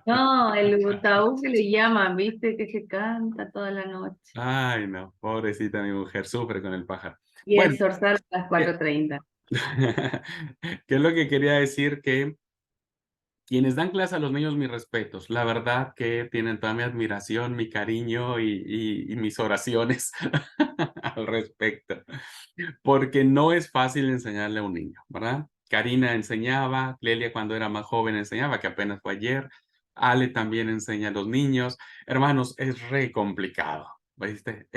No, el gutaú que le llaman, viste, que se canta toda la noche. Ay, no, pobrecita mi mujer, sufre con el pájaro. Y Bueno, el zorzal a las 4:30. ¿qué es lo que quería decir? Que quienes dan clase a los niños, mis respetos. La verdad que tienen toda mi admiración, mi cariño y mis oraciones al respecto. Porque no es fácil enseñarle a un niño, ¿verdad? Karina enseñaba, Clelia cuando era más joven enseñaba, que apenas fue ayer. Ale también enseña a los niños. Hermanos, es re complicado, ¿viste?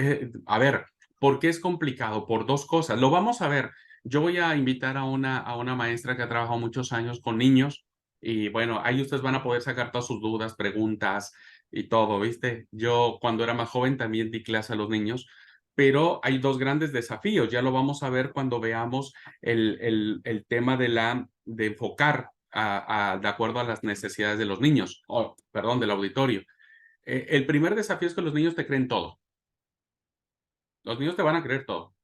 A ver, ¿por qué es complicado? Por dos cosas. Lo vamos a ver. Yo voy a invitar a una maestra que ha trabajado muchos años con niños y bueno, ahí ustedes van a poder sacar todas sus dudas, preguntas y todo, ¿viste? Yo cuando era más joven también di clase a los niños, pero hay dos grandes desafíos. Ya lo vamos a ver cuando veamos el tema de enfocar de acuerdo a las necesidades de los niños, o perdón, del auditorio. El primer desafío es que los niños te creen todo. Los niños te van a creer todo.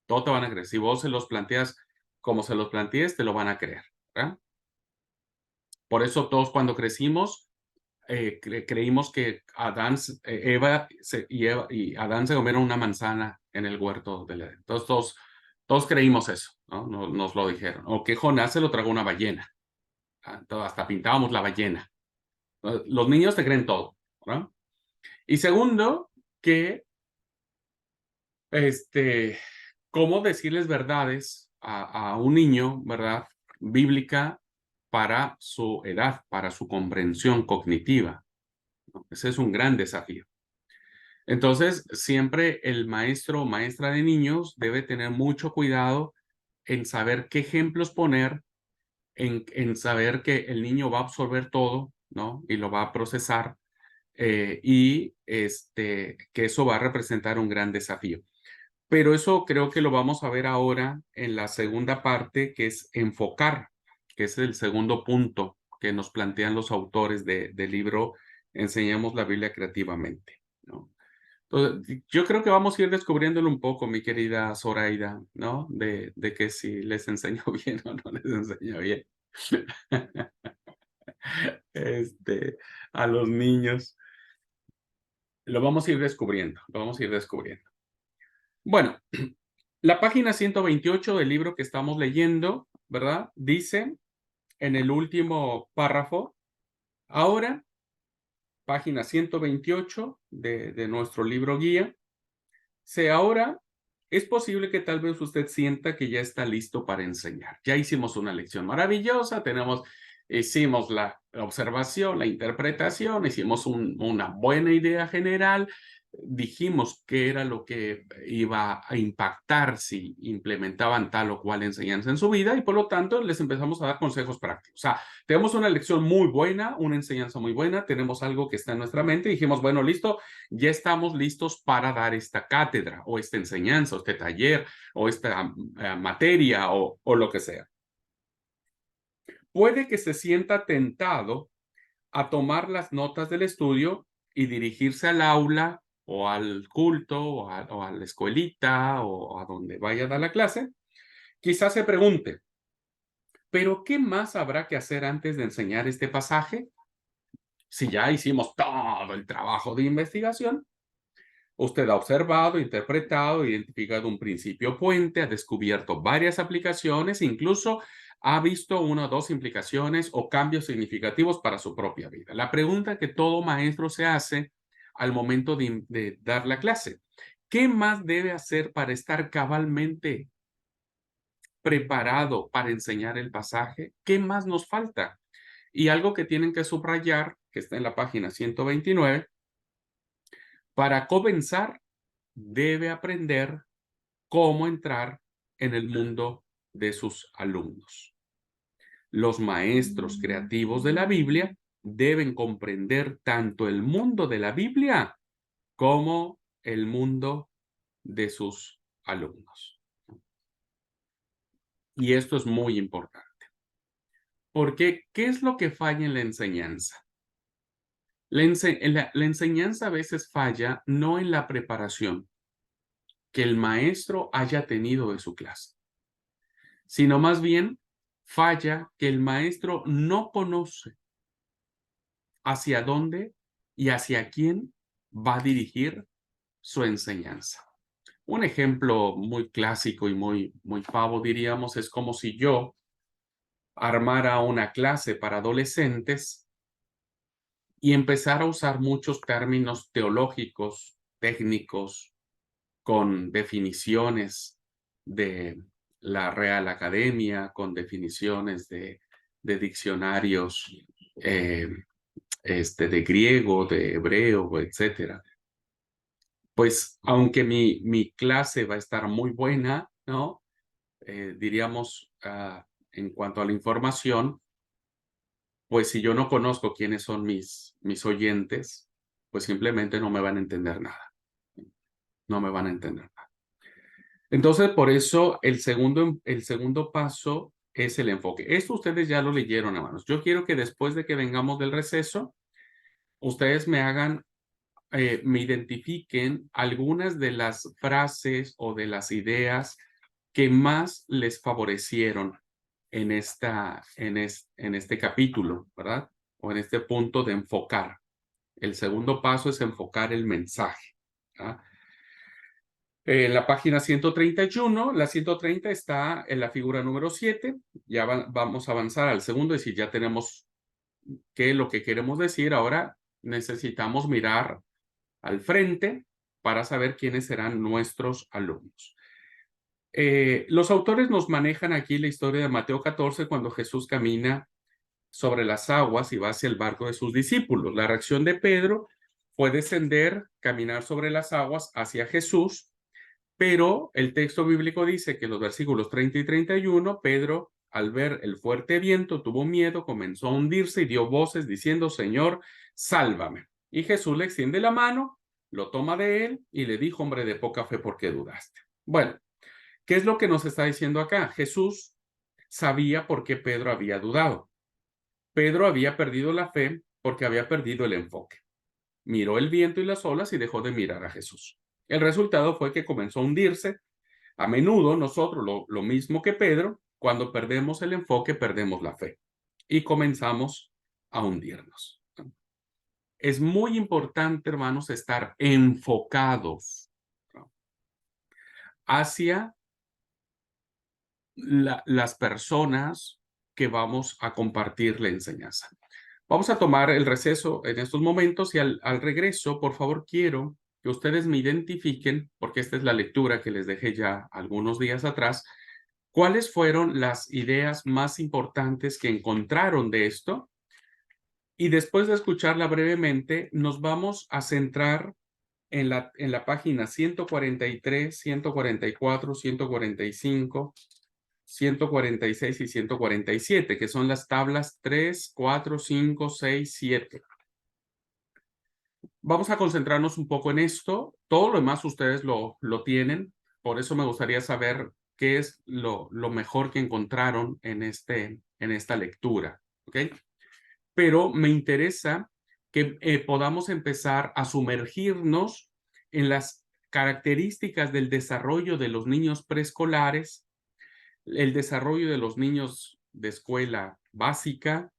Todo te van a creer. Si vos se los planteas como se los plantees, te lo van a creer, ¿verdad? Por eso todos cuando crecimos creímos que Eva y Adán se comieron una manzana en el huerto del Edén. Entonces todos creímos eso, ¿no? Nos lo dijeron. O que Jonás se lo tragó una ballena. Entonces, hasta pintábamos la ballena. Los niños te creen todo, ¿verdad? Y segundo, que cómo decirles verdades a un niño, ¿verdad? Bíblica para su edad, para su comprensión cognitiva. Ese es un gran desafío. Entonces, siempre el maestro o maestra de niños debe tener mucho cuidado en saber qué ejemplos poner, en saber que el niño va a absorber todo, ¿no? Y lo va a procesar y que eso va a representar un gran desafío. Pero eso creo que lo vamos a ver ahora en la segunda parte, que es enfocar, que es el segundo punto que nos plantean los autores del libro Enseñemos la Biblia creativamente, ¿no? Entonces, yo creo que vamos a ir descubriéndolo un poco, mi querida Zoraida, ¿no? De que si les enseño bien o no les enseño bien. A los niños. Lo vamos a ir descubriendo, lo vamos a ir descubriendo. Bueno, la página 128 del libro que estamos leyendo, ¿verdad? Dice en el último párrafo, ahora, página 128 de nuestro libro guía, ahora es posible que tal vez usted sienta que ya está listo para enseñar. Ya hicimos una lección maravillosa, hicimos la observación, la interpretación, hicimos una buena idea general, dijimos qué era lo que iba a impactar si implementaban tal o cual enseñanza en su vida y por lo tanto les empezamos a dar consejos prácticos. O sea, tenemos una lección muy buena, una enseñanza muy buena, tenemos algo que está en nuestra mente y dijimos, bueno, listo, ya estamos listos para dar esta cátedra o esta enseñanza o este taller o esta materia o lo que sea. puede que se sienta tentado a tomar las notas del estudio y dirigirse al aula o al culto o a la escuelita o a donde vaya a dar la clase. Quizás se pregunte, ¿pero qué más habrá que hacer antes de enseñar este pasaje? Si ya hicimos todo el trabajo de investigación, usted ha observado, interpretado, identificado un principio puente, ha descubierto varias aplicaciones, incluso ha visto una o dos implicaciones o cambios significativos para su propia vida. La pregunta que todo maestro se hace al momento de dar la clase, ¿qué más debe hacer para estar cabalmente preparado para enseñar el pasaje? ¿Qué más nos falta? Y algo que tienen que subrayar, que está en la página 129, para comenzar, debe aprender cómo entrar en el mundo de sus alumnos. Los maestros creativos de la Biblia deben comprender tanto el mundo de la Biblia como el mundo de sus alumnos. Y esto es muy importante. Porque, ¿qué es lo que falla en la enseñanza? La enseñanza a veces falla no en la preparación que el maestro haya tenido de su clase, sino más bien falla que el maestro no conoce hacia dónde y hacia quién va a dirigir su enseñanza. Un ejemplo muy clásico y muy pavo, diríamos, es como si yo armara una clase para adolescentes y empezara a usar muchos términos teológicos, técnicos, con definiciones de la Real Academia, con definiciones de diccionarios de griego, de hebreo, etcétera. Pues aunque mi clase va a estar muy buena, ¿no? Diríamos, en cuanto a la información, pues si yo no conozco quiénes son mis oyentes, pues simplemente no me van a entender nada. No me van a entender nada. Entonces, por eso el segundo paso es el enfoque. Esto ustedes ya lo leyeron, hermanos. Yo quiero que después de que vengamos del receso, ustedes me hagan, me identifiquen algunas de las frases o de las ideas que más les favorecieron en este capítulo, ¿verdad? O en este punto de enfocar. El segundo paso es enfocar el mensaje, ¿verdad? En la página 131, la 130 está en la figura número 7. Ya vamos a avanzar al segundo, es decir, ya tenemos lo que queremos decir. Ahora necesitamos mirar al frente para saber quiénes serán nuestros alumnos. Los autores nos manejan aquí la historia de Mateo 14 cuando Jesús camina sobre las aguas y va hacia el barco de sus discípulos. La reacción de Pedro fue descender, caminar sobre las aguas hacia Jesús. Pero el texto bíblico dice que en los versículos 30 y 31, Pedro, al ver el fuerte viento, tuvo miedo, comenzó a hundirse y dio voces diciendo, Señor, sálvame. Y Jesús le extiende la mano, lo toma de él y le dijo, hombre de poca fe, ¿por qué dudaste? Bueno, ¿qué es lo que nos está diciendo acá? Jesús sabía por qué Pedro había dudado. Pedro había perdido la fe porque había perdido el enfoque. Miró el viento y las olas y dejó de mirar a Jesús. El resultado fue que comenzó a hundirse. A menudo nosotros, lo mismo que Pedro, cuando perdemos el enfoque, perdemos la fe y comenzamos a hundirnos. Es muy importante, hermanos, estar enfocados hacia las personas que vamos a compartir la enseñanza. Vamos a tomar el receso en estos momentos y al regreso, por favor, quiero que ustedes me identifiquen, porque esta es la lectura que les dejé ya algunos días atrás, cuáles fueron las ideas más importantes que encontraron de esto. Y después de escucharla brevemente, nos vamos a centrar en la página 143, 144, 145, 146 y 147, que son las tablas 3, 4, 5, 6, 7. Vamos a concentrarnos un poco en esto. Todo lo demás ustedes lo tienen. Por eso me gustaría saber qué es lo mejor que encontraron en este en esta lectura, ¿ok? Pero me interesa que podamos empezar a sumergirnos en las características del desarrollo de los niños preescolares, el desarrollo de los niños de escuela básica,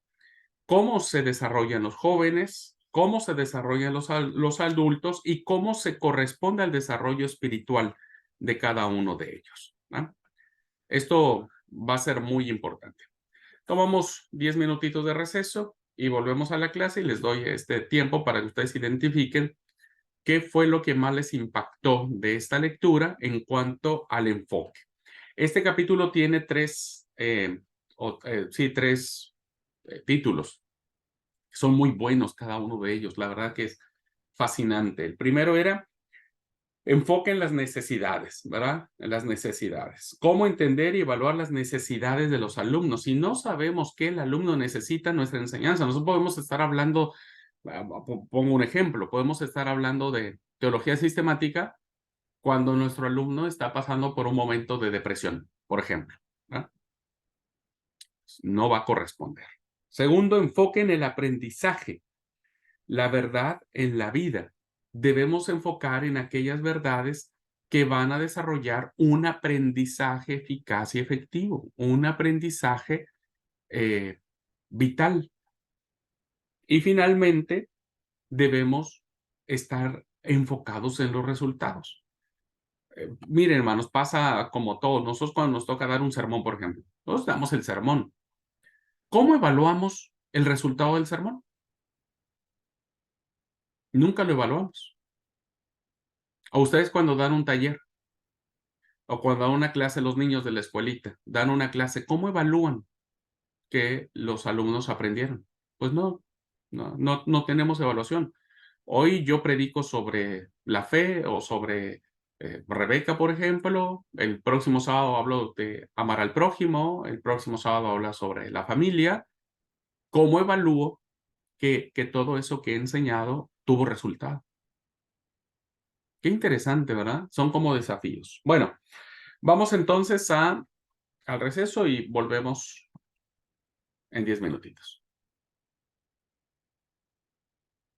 cómo se desarrollan los jóvenes, cómo se desarrollan los adultos y cómo se corresponde al desarrollo espiritual de cada uno de ellos, ¿no? Esto va a ser muy importante. Tomamos 10 minutitos de receso y volvemos a la clase y les doy este tiempo para que ustedes identifiquen qué fue lo que más les impactó de esta lectura en cuanto al enfoque. Este capítulo tiene tres títulos. Son muy buenos cada uno de ellos. La verdad que es fascinante. El primero era enfoque en las necesidades, ¿verdad? En las necesidades. ¿Cómo entender y evaluar las necesidades de los alumnos? Si no sabemos qué el alumno necesita en nuestra enseñanza, nosotros podemos estar hablando, pongo un ejemplo, podemos estar hablando de teología sistemática cuando nuestro alumno está pasando por un momento de depresión, por ejemplo, ¿verdad? No va a corresponder. Segundo, enfoque en el aprendizaje, la verdad en la vida. Debemos enfocar en aquellas verdades que van a desarrollar un aprendizaje eficaz y efectivo, un aprendizaje vital. Y finalmente, debemos estar enfocados en los resultados. Miren, hermanos, pasa como todo. Nosotros cuando nos toca dar un sermón, por ejemplo, nosotros damos el sermón. ¿Cómo evaluamos el resultado del sermón? Nunca lo evaluamos. O ustedes cuando dan un taller o cuando dan una clase los niños de la escuelita, dan una clase, ¿cómo evalúan que los alumnos aprendieron? Pues no tenemos evaluación. Hoy yo predico sobre la fe o sobre Rebeca, por ejemplo. El próximo sábado hablo de amar al prójimo. El próximo sábado habla sobre la familia. ¿Cómo evalúo que todo eso que he enseñado tuvo resultado? Qué interesante, ¿verdad? Son como desafíos. Bueno, vamos entonces al receso y volvemos en 10 minutitos.